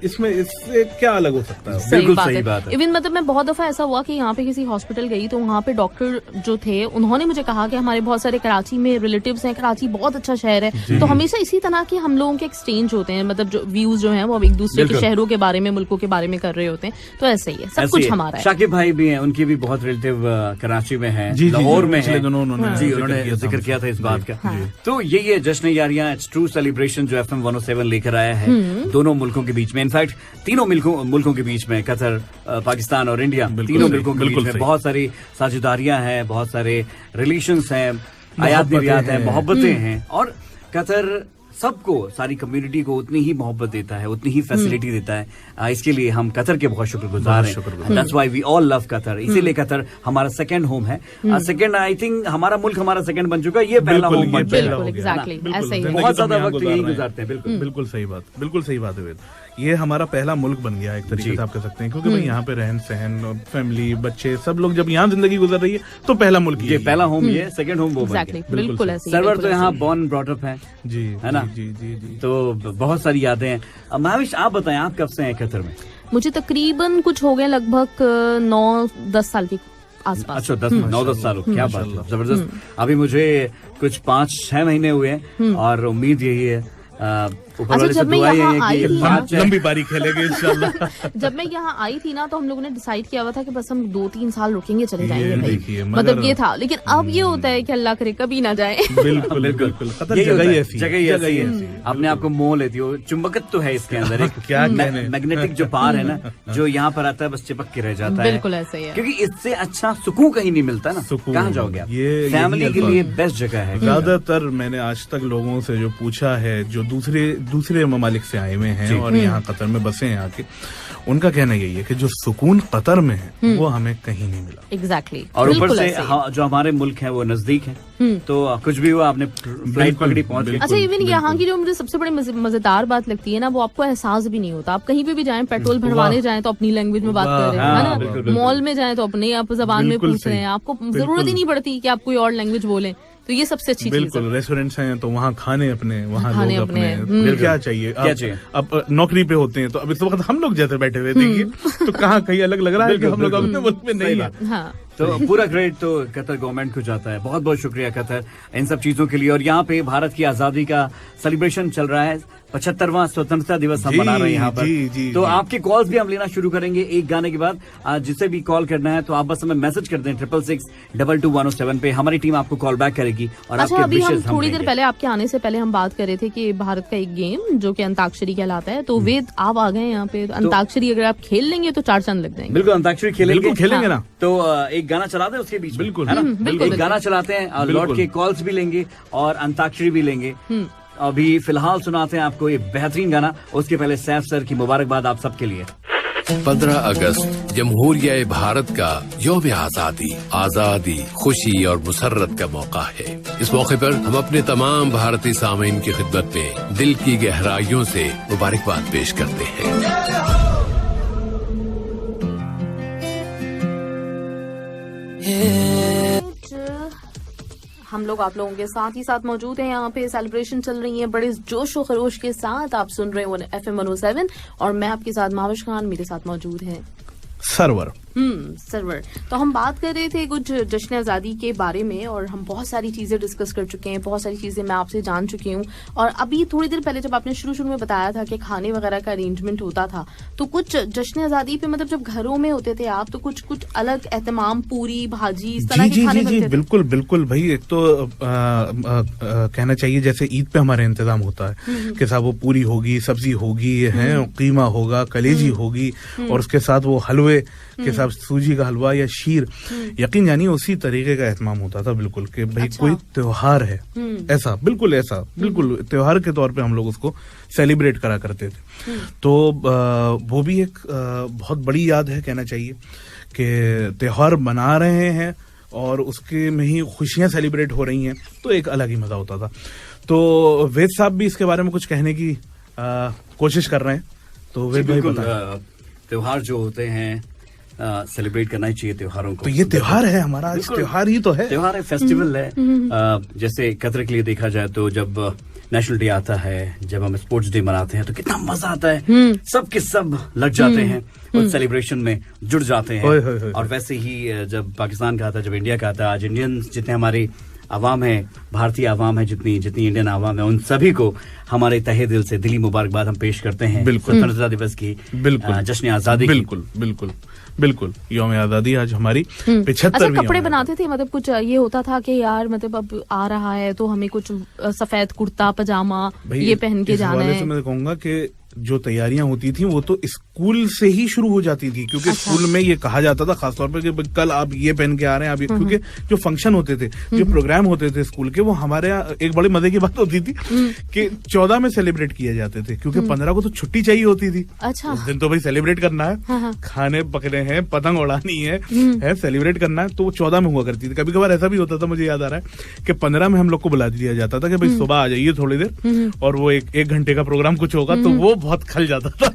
इसमें इससे क्या अलग हो सकता है? बिल्कुल सही बात है। इवन मतलब मैं बहुत दफा ऐसा हुआ कि यहाँ पे किसी हॉस्पिटल गई तो वहाँ पे डॉक्टर जो थे उन्होंने मुझे कहा कि हमारे बहुत सारे कराची में रिलेटिव्स हैं, कराची बहुत अच्छा शहर है। तो हमेशा इसी तरह के हम लोगों के एक्सचेंज होते हैं, मतलब जो व्यूज जो हैं वो एक दूसरे के बिल्कुल। शहरों के बारे में, मुल्कों के बारे में कर रहे होते हैं। तो ऐसे ही है, सब ऐसे कुछ ही है। हमारा है। शाकिब भाई भी हैं, उनके भी बहुत रिलेटिव कराची में हैं, जी, जी, लाहौर जी, में पिछले हैं। दिनों उन्होंने जी, जिक्र उन्होंने किया था जिक्र किया था इस बात जी, का। जी। तो यही है जश्न यारियां, इट्स ट्रू सेलिब्रेशन जो FM 107 लेकर आया है दोनों मुल्कों के बीच में। इनफैक्ट तीनों मुल्कों के बीच में, कतर, पाकिस्तान और इंडिया, बिल्कुल तीनों सही, मुल्कों के बीच बिल्कुल में सही। बहुत सारी साझेदारियां हैं, बहुत सारे रिलेशंस हैं, आयात मोहब्बतें निर्यात हैं, हैं। मोहब्बतें हैं। और कतर सबको, सारी कम्युनिटी को उतनी ही मोहब्बत देता है, उतनी ही फैसिलिटी देता है। इसके लिए हम कतर के बहुत शुक्रगुजार हैं। That's why we all love Qatar. इसीलिए कतर हमारा सेकंड होम है। सेकंड आई थिंक हमारा मुल्क हमारा सेकंड बन चुका है, ये पहला बिल्कुल, होम ये बन चुका है। पहला हो गया। एग्जैक्टली बिल्कुल, ऐसे ही है। जिंदगी बहुत तो हम ज्यादा यहाँ वक्त गुजार यही रहे हैं। गुजारते हैं। बिल्कुल बिल्कुल सही बात है वेद। ये हमारा पहला मुल्क बन गया एक तरीके जी। से आप कह सकते हैं, क्योंकि भाई यहाँ पे रहन सहन, फैमिली, बच्चे सब लोग जब यहाँ जिंदगी गुजर रही है तो पहला मुल्क ये पहला होम, ये सेकंड होम वो बन एग्जैक्टली गया। बिल्कुल ऐसे ही, सर्वर बिल्कुल तो यहाँ ऐसे ही। बॉर्न ब्रॉट अप है, जी है ना? जी जी जी। तो बहुत सारी यादें हैं। महविश आप बताएं, आप कब से हैं कतर में? मुझे तकरीबन कुछ हो गए, लगभग 9-10 साल के आसपास। अच्छा 9-10 साल, क्या बात है, जबरदस्त। अभी मुझे कुछ 5-6 महीने हुए हैं और उम्मीद यही है ऊपर अच्छा, वाले से जब मैं दुआ यहाँ यही है आई कि ये थी बात जो है- लंबी पारी खेलेंगे इंशाल्लाह। जब मैं यहाँ आई थी ना तो हम लोगों ने डिसाइड किया हुआ था कि बस हम 2-3 साल रुकेंगे, चले ये जाएंगे भाई। देखिए, मतलब मगर- ये था, लेकिन अब ये होता है कि अल्लाह करे कभी ना जाए। बिल्कुल बिल्कुल बिल्कुल। कतर यही जगह होता ही है, ऐसी जगह ही ऐसी है। अपने आप को मोह लेती हो, चुंबकत्व तो है इसके अंदर एक क्या कहने। मैग्नेटिक जो पार है ना, जो यहाँ पर आता है बस चिपक के रह जाता है। बिल्कुल ऐसे ही है। क्योंकि इससे अच्छा सुकून कहीं नहीं मिलता ना। सुकून। कहाँ जाओगे आप? ये- फैमिली यही के अल्फाज। लिए बेस्ट जगह है। ज्यादातर मैंने आज तक लोगों से जो पूछा है, जो दूसरे ममालिक से आए हुए हैं और यहाँ कतर में बसे हैं आके, उनका कहना यही है कि जो सुकून कतर में है वो हमें कहीं नहीं मिला। एग्जैक्टली। और ऊपर से जो हमारे मुल्क है वो नजदीक है, तो कुछ भी हुआ आपने फ्लाइट बिल्कुल, पकड़ी, पहुंच गए। बिल्कुल। अच्छा, इवन यहाँ की जो मुझे सबसे बड़ी मजेदार बात लगती है ना, वो आपको एहसास भी नहीं होता। आप कहीं पे भी जाएं, पेट्रोल भरवाने जाएं तो अपनी लैंग्वेज में बात कर रहे हैं, हाँ, है बिल्कुल, ना। बिल्कुल। मॉल में जाएं तो अपने आप जबान में बिल्कुल पूछ रहे सही। हैं, आपको बिल्कुल। जरूरत ही नहीं पड़ती कि आप कोई और लैंग्वेज बोलें। तो ये सबसे अच्छी चीज है। बिल्कुल, रेस्टोरेंट्स हैं तो वहाँ खाने अपने, वहाँ खाने लोग अपने, अपने, फिर क्या चाहिए? क्या चाहिए? अब नौकरी पे होते हैं तो अब इस वक्त हम लोग जैसे बैठे हुए देखिए, तो कहाँ कहीं अलग लग रहा है कि हम लोग अपने मुल्क में नहीं है। हाँ, तो पूरा क्रेडिट तो कतर गवर्नमेंट को जाता है। बहुत बहुत शुक्रिया कतर इन सब चीजों के लिए। और यहाँ पे भारत की आजादी का सेलिब्रेशन चल रहा है, 75वां स्वतंत्रता दिवस हम जी, मना रहे हैं यहाँ पर। जी, तो जी। आपके कॉल्स भी हम लेना शुरू करेंगे एक गाने के बाद। जिसे भी कॉल करना है तो आप बस हमें मैसेज कर दें 666-22-107 पे, हमारी टीम आपको कॉल बैक करेगी और अच्छा, आपके अभी हम विशेष थोड़ी देर पहले आपके आने से पहले हम बात कर रहे थे कि भारत का एक गेम जो कि अंताक्षरी कहलाता है, तो वेद आप आ गए यहाँ पे। अंताक्षरी अगर आप खेल लेंगे तो 4 चांद लग जाएंगे। बिल्कुल अंताक्षरी खेलेंगे। बिल्कुल खेलेंगे ना। तो एक गाना चला दें उसके बीच में, बिल्कुल। है ना? बिल्कुल, एक गाना चलाते हैं और बिल्कुल। लौट के कॉल्स भी लेंगे और अंताक्षरी भी लेंगे। अभी फिलहाल सुनाते हैं आपको ये बेहतरीन गाना। उसके पहले सैफ सर की मुबारकबाद आप सबके लिए। 15 अगस्त जमहूरिया भारत का यौम आजादी, आजादी, खुशी और मुसर्रत का मौका है। इस मौके पर हम अपने तमाम भारतीय सामीन की खिदमत में दिल की गहराइयों से मुबारकबाद पेश करते हैं। हम लोग आप लोगों के साथ ही साथ मौजूद हैं। यहाँ पे सेलिब्रेशन चल रही है बड़े जोश और खरोश के साथ। आप सुन रहे हो FM 107 और मैं आपके साथ महाविश खान, मेरे साथ मौजूद है सर्वर। सर्वर। तो हम बात कर रहे थे कुछ जश्न आज़ादी के बारे में और हम बहुत सारी चीजें डिस्कस कर चुके हैं, बहुत सारी चीजें मैं आपसे जान चुकी हूँ। और अभी थोड़ी देर पहले जब आपने शुरू में बताया था कि खाने वगैरह का अरेंजमेंट होता था, तो कुछ जश्न आज़ादी पे मतलब जब घरों में होते थे आप, तो कुछ अलग एहतमाम, पूरी भाजी इस तरह के खाने बनते थे। बिल्कुल बिल्कुल भाई। एक तो कहना चाहिए जैसे ईद पे हमारा इंतजाम होता है कि साहब वो पूरी होगी, सब्जी होगी, है कीमा होगा, कलेजी होगी और उसके साथ वो हलवे के साथ सूजी का हलवा या शीर, यकीन जानिए उसी तरीके का एहतमाम होता था बिल्कुल कि भाई कोई त्योहार है, ऐसा बिल्कुल त्योहार के तौर पे हम लोग उसको सेलिब्रेट करा करते थे। तो वो भी एक बहुत बड़ी याद है, कहना चाहिए कि त्योहार मना रहे हैं और उसके में ही खुशियां सेलिब्रेट हो रही हैं, तो एक अलग ही मजा होता था। तो वेद साहब भी इसके बारे में कुछ कहने की कोशिश कर रहे हैं, तो वेद भाई बताएं। त्योहार जो होते हैं सेलिब्रेट करना ही चाहिए त्योहारों को। तो ये त्योहार है हमारा, आज त्योहार ही तो है, त्योहार है, फेस्टिवल है। जैसे कतर के लिए देखा जाए तो जब नेशनल डे आता है, जब हम स्पोर्ट्स डे मनाते हैं तो कितना मजा आता है, सब के सब लग जाते हैं उस सेलिब्रेशन में, जुड़ जाते हैं। और वैसे ही जब पाकिस्तान का आता, जब इंडिया का आता, आज इंडियन जितने हमारे आवाम है, भारतीय आवाम है, जितनी इंडियन आवाम है, उन सभी को हमारे तहे दिल से दिली मुबारकबाद हम पेश करते हैं स्वतंत्रता दिवस की, जश्न आजादी। बिल्कुल यौम आजादी आज हमारी 75वीं। कपड़े बनाते थे, मतलब कुछ ये होता था कि यार मतलब अब आ रहा है तो हमें कुछ सफेद कुर्ता पजामा ये पहन के जाना है। मैं कहूंगा कि जो तैयारियां होती थी वो तो स्कूल से ही शुरू हो जाती थी, क्योंकि स्कूल में ये कहा जाता था खासतौर पर कि कल आप ये पहन के आ रहे हैं, आप ये, क्योंकि जो फंक्शन होते थे, जो प्रोग्राम होते थे स्कूल के, वो हमारे यहाँ एक बड़ी मजे की बात होती थी कि 14 में सेलिब्रेट किए जाते थे, क्योंकि 15 को तो छुट्टी चाहिए होती थी। अच्छा। उस दिन तो भाई सेलिब्रेट करना है, खाने पकड़े हैं, पतंग उड़ानी है सेलिब्रेट करना है, तो वो 14 में हुआ करती थी। कभी कभार ऐसा भी होता था, मुझे याद आ रहा है कि 15 में हम लोग को बुला दिया जाता था कि भाई सुबह आ जाइए थोड़ी देर, और वो एक घंटे का प्रोग्राम कुछ होगा, तो वो बहुत खल जाता था।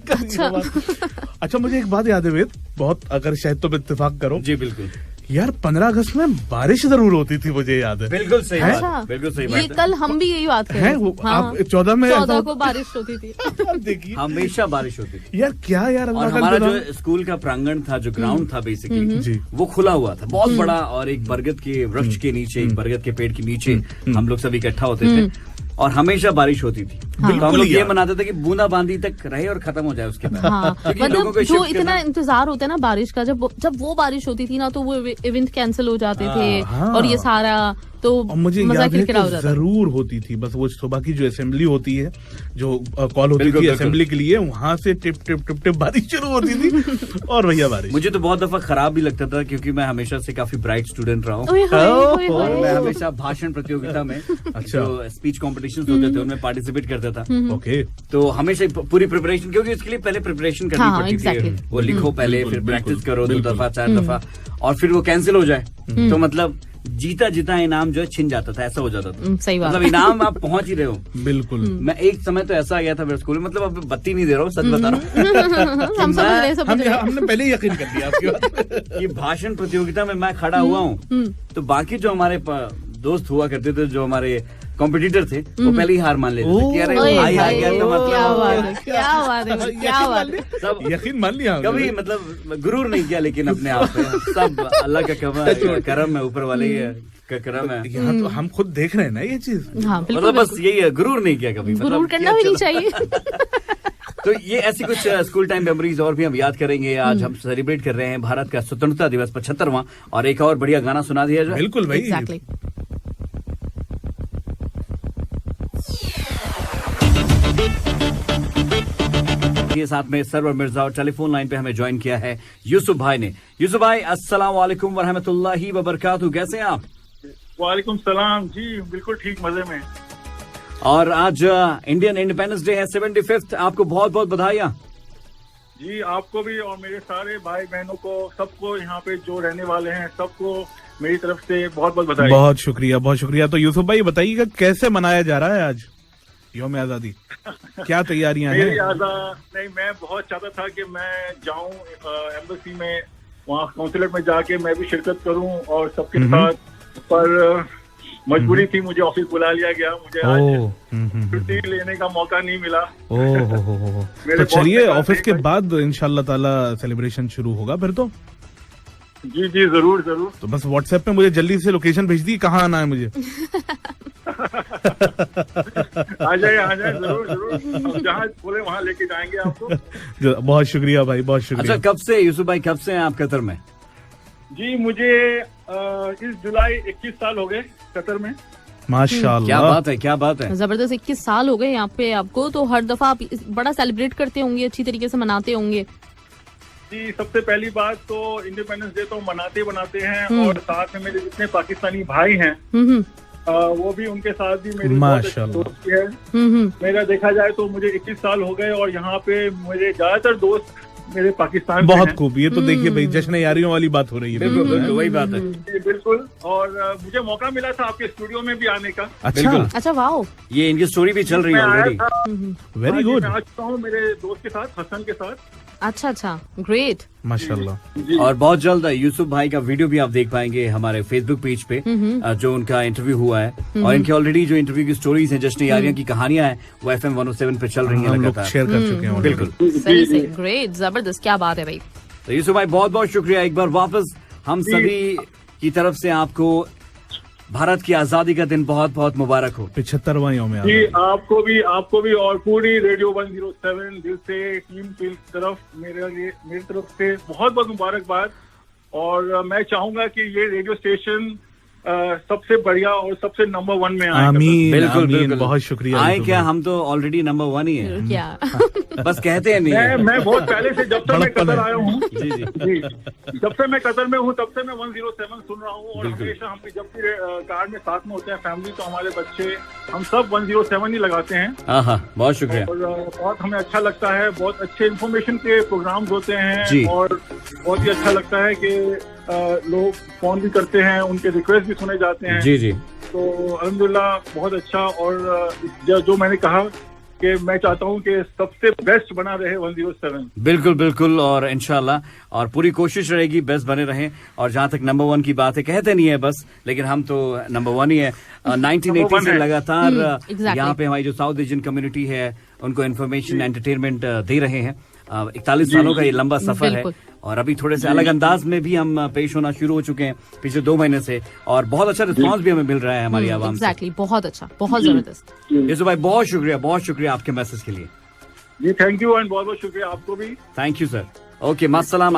अच्छा मुझे एक बात याद है वेद, बहुत, अगर शायद तुम इत्तेफाक करो। जी बिल्कुल यार, 15 अगस्त में बारिश जरूर होती थी, मुझे याद है। बिल्कुल सही बात, बिल्कुल सही बात। ये कल हम भी यही बात कर रहे हैं। आप 14 को बारिश होती थी। देखिए हमेशा बारिश होती थी यार, क्या यार। और हमारा जो स्कूल का प्रांगण था, जो ग्राउंड था बेसिकली, वो खुला हुआ था, बहुत बड़ा, और एक बरगद के वृक्ष के नीचे, एक बरगद के पेड़ के नीचे हम लोग सब इकट्ठा होते थे और हमेशा बारिश होती थी। तो हम लोग ये मनाते थे कि बूंदाबांदी तक रहे और खत्म हो जाए उसके बाद। मतलब जो इतना इंतजार होता है ना बारिश का, जब वो बारिश होती थी ना, तो वो इवेंट कैंसिल हो जाते थे और ये सारा तो मुझे याद है कि जरूर होती थी। बस वो सुबह की जो असेंबली होती है, जो कॉल होती थी असेंबली के लिए, वहां से टिप टिप टिप टिप बारिश शुरू होती थी और भैया बारिश। मुझे तो बहुत दफा खराब भी लगता था, क्योंकि मैं हमेशा से काफी ब्राइट स्टूडेंट रहा हूँ और मैं हमेशा भाषण प्रतियोगिता में, जो स्पीच कॉम्पिटिशन होते थे, उनमें पार्टिसिपेट करता था। ओके। तो हमेशा पूरी प्रिपरेशन, क्योंकि इसके लिए पहले प्रिपरेशन करनी पड़ती थी। वो लिखो पहले, फिर प्रैक्टिस करो 2 दफा 4 दफा, और फिर वो कैंसिल हो जाए तो मतलब जीता इनाम जो है छिन जाता था, ऐसा हो जाता था। सही बात। मतलब इनाम आप पहुंच ही रहे हो। बिल्कुल। मैं एक समय तो ऐसा आ गया था मेरे स्कूल में, मतलब अब बत्ती नहीं दे रहा हूँ, सच बता रहा हूँ। हमने पहले ही यकीन कर लिया आपकी बात। कि भाषण प्रतियोगिता में मैं खड़ा हुआ हूँ, तो बाकी जो हमारे दोस्त हुआ करते थे, जो हमारे कॉम्पिटिटर थे, वो पहले ही हार मान लेते थे कि अरे भाई आ गया तो मतलब क्या बात है। सब यकीन मान लिया, कभी मतलब गुरूर नहीं किया, लेकिन अपने आप पे सब अल्लाह का करम है, ऊपर वाले का करम है। यहाँ तो हम खुद देख रहे हैं ना ये चीज। मतलब बस यही है, गुरूर नहीं किया कभी, गुरूर करना भी नहीं चाहिए। तो ये ऐसी कुछ स्कूल टाइम मेमोरीज और भी हम याद करेंगे। आज हम सेलिब्रेट कर रहे हैं भारत का स्वतंत्रता दिवस 75वां, और एक और बढ़िया गाना सुना दिया जाए। बिल्कुल भाई। Exactly. ये साथ में सरवर मिर्जा, और टेलीफोन लाइन पे हमें ज्वाइन किया है यूसुफ भाई ने। यूसुफ भाई, अस्सलाम वालेकुम वरहमतुल्लाहि वबरकातुहू, कैसे हैं आप? वालेकुम सलाम जी, बिल्कुल ठीक, मजे में। और आज इंडियन इंडिपेंडेंस डे है, 75th, आपको बहुत बहुत बधाइयाँ। जी आपको भी और मेरे सारे भाई बहनों को, सबको यहाँ पे जो रहने वाले हैं, सबको मेरी तरफ से बहुत बहुत बधाई। बहुत शुक्रिया, बहुत शुक्रिया। तो यूसुफ भाई बताइएगा कैसे मनाया जा रहा है आज यौम आजादी? क्या तैयारियां हैं? नहीं, मैं बहुत चाहता था कि मैं जाऊं एम्बेसी में, वहाँ कौंसुलेट में जाके मैं भी शिरकत करूं और सबके साथ, पर मजबूरी थी, मुझे ऑफिस बुला लिया गया, मुझे आज छुट्टी लेने का मौका नहीं मिला। तो चलिए ऑफिस के बाद इंशाल्लाह ताला सेलिब्रेशन शुरू होगा फिर तो। जी जी जरूर जरूर। तो बस व्हाट्सएप पे मुझे जल्दी से लोकेशन भेज दी, कहाँ आना है मुझे। आ जाए जरूर जरूर, जहाँ बोले वहाँ लेके जाएंगे आपको। बहुत शुक्रिया भाई, बहुत शुक्रिया। अच्छा, कब से यूसुफ भाई, कब से हैं आप कतर में? जी मुझे इस जुलाई 21 साल हो गए कतर में। माशाल्लाह, क्या बात है, क्या बात है। जबरदस्त, 21 साल हो गए यहाँ पे आपको। तो हर दफा आप बड़ा सेलिब्रेट करते होंगे, अच्छी तरीके से मनाते होंगे। जी सबसे पहली बात तो इंडिपेंडेंस डे तो बनाते हैं, और साथ में मेरे जितने पाकिस्तानी भाई हैं वो भी, उनके साथ भी मेरी दोस्ती है। मेरा देखा जाए तो मुझे 21 साल हो गए और यहाँ पे मेरे ज्यादातर दोस्त मेरे पाकिस्तान बहुत खूब। ये तो देखिए भाई, जश्न यारियों वाली बात हो रही है। बिल्कुल वही बात है। बिल्कुल, और मुझे मौका मिला था आपके स्टूडियो में भी आने का। अच्छा वाह, ये इनकी स्टोरी भी चल रही है ऑलरेडी। Very good. मैं आ चुका हूँ मेरे दोस्त के साथ, हसन के साथ। अच्छा, ग्रेट, माशाल्लाह। और बहुत जल्द यूसुफ भाई का वीडियो भी आप देख पाएंगे हमारे फेसबुक पेज पे, जो उनका इंटरव्यू हुआ है। और इनके ऑलरेडी जो इंटरव्यू की स्टोरीज हैं, जश्न यारियां की कहानियां हैं, वो FM 107 पे चल रही हैं, लगातार शेयर कर चुके हैं। बिल्कुल सही से, ग्रेट, जबरदस्त, क्या बात है भाई। तो यूसुफ भाई बहुत बहुत शुक्रिया एक बार वापस हम सभी की तरफ से आपको भारत की आजादी का दिन बहुत बहुत मुबारक हो। 75वां यौम आजादी। जी आपको भी और पूरी रेडियो 107 दिल से टीम की तरफ मेरी तरफ से बहुत बहुत मुबारकबाद। और मैं चाहूंगा कि ये रेडियो स्टेशन सबसे बढ़िया और सबसे नंबर 1 में आए। आमीन, बिल्कुल आमीन, बिल्कुल। बहुत शुक्रिया। आए क्या, हम तो ऑलरेडी नंबर 1 ही है। क्या बस कहते हैं नहीं। मैं बहुत पहले से, जब से मैं कतर आया हूँ, जी जब से मैं कतर में हूँ तब से मैं 107 सुन रहा हूँ। और हमेशा हम जब भी कार में साथ में होते हैं फैमिली, तो हमारे बच्चे हम सब 107 ही लगाते हैं। हाँ, बहुत शुक्रिया। और बहुत हमें अच्छा लगता है, बहुत अच्छे इन्फॉर्मेशन के प्रोग्राम होते हैं और बहुत ही अच्छा लगता है कि लोग फोन भी करते हैं, उनके रिक्वेस्ट भी सुने जाते हैं। जी तो अल्हम्दुलिल्लाह बहुत अच्छा। और जो मैंने कहा कि मैं चाहता हूं कि सबसे बेस्ट बना रहे 107। बिल्कुल बिल्कुल, और इंशाल्लाह और पूरी कोशिश रहेगी बेस्ट बने रहें। और जहां तक नंबर 1 की बात है, कहते नहीं है बस, लेकिन हम तो नंबर 1 ही है। 1980 से लगातार यहाँ पे हमारी जो साउथ एशियन कम्युनिटी है उनको इन्फॉर्मेशन एंटरटेनमेंट दे रहे हैं। 41 सालों का ये लंबा सफर है, और अभी थोड़े से अलग अंदाज में भी हम पेश होना शुरू हो चुके हैं पिछले 2 महीने से, और बहुत अच्छा रिस्पांस भी हमें मिल रहा है हमारी आवाम से। एग्जैक्टली, बहुत अच्छा, बहुत जबरदस्त। यूसुफ भाई बहुत शुक्रिया आपके मैसेज के लिए। जी थैंक यू, एंड बहुत बहुत शुक्रिया आपको भी। Thank you sir. ओके, मास्सलाम।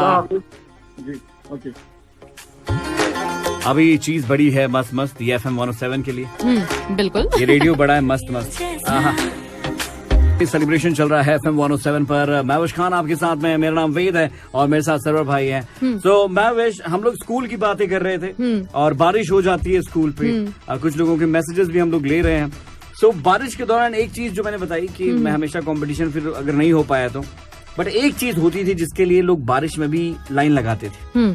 जी ओके। अभी चीज बड़ी है मस्त ये FM 107 के लिए। बिल्कुल, ये रेडियो बड़ा है मस्त। सेलिब्रेशन चल रहा है FM 107 पर। महविश खान आपके साथ में, मेरा नाम वेद है और मेरे साथ सरवर भाई हैं। तो महविश, हम लोग स्कूल की बातें कर रहे थे और बारिश हो जाती है स्कूल पे। कुछ लोगों के मैसेजेस भी हम लोग ले रहे हैं। सो बारिश के दौरान एक चीज जो मैंने बताई कि मैं हमेशा कंपटीशन फिर अगर नहीं हो पाया तो, बट एक चीज होती थी जिसके लिए लोग बारिश में भी लाइन लगाते थे।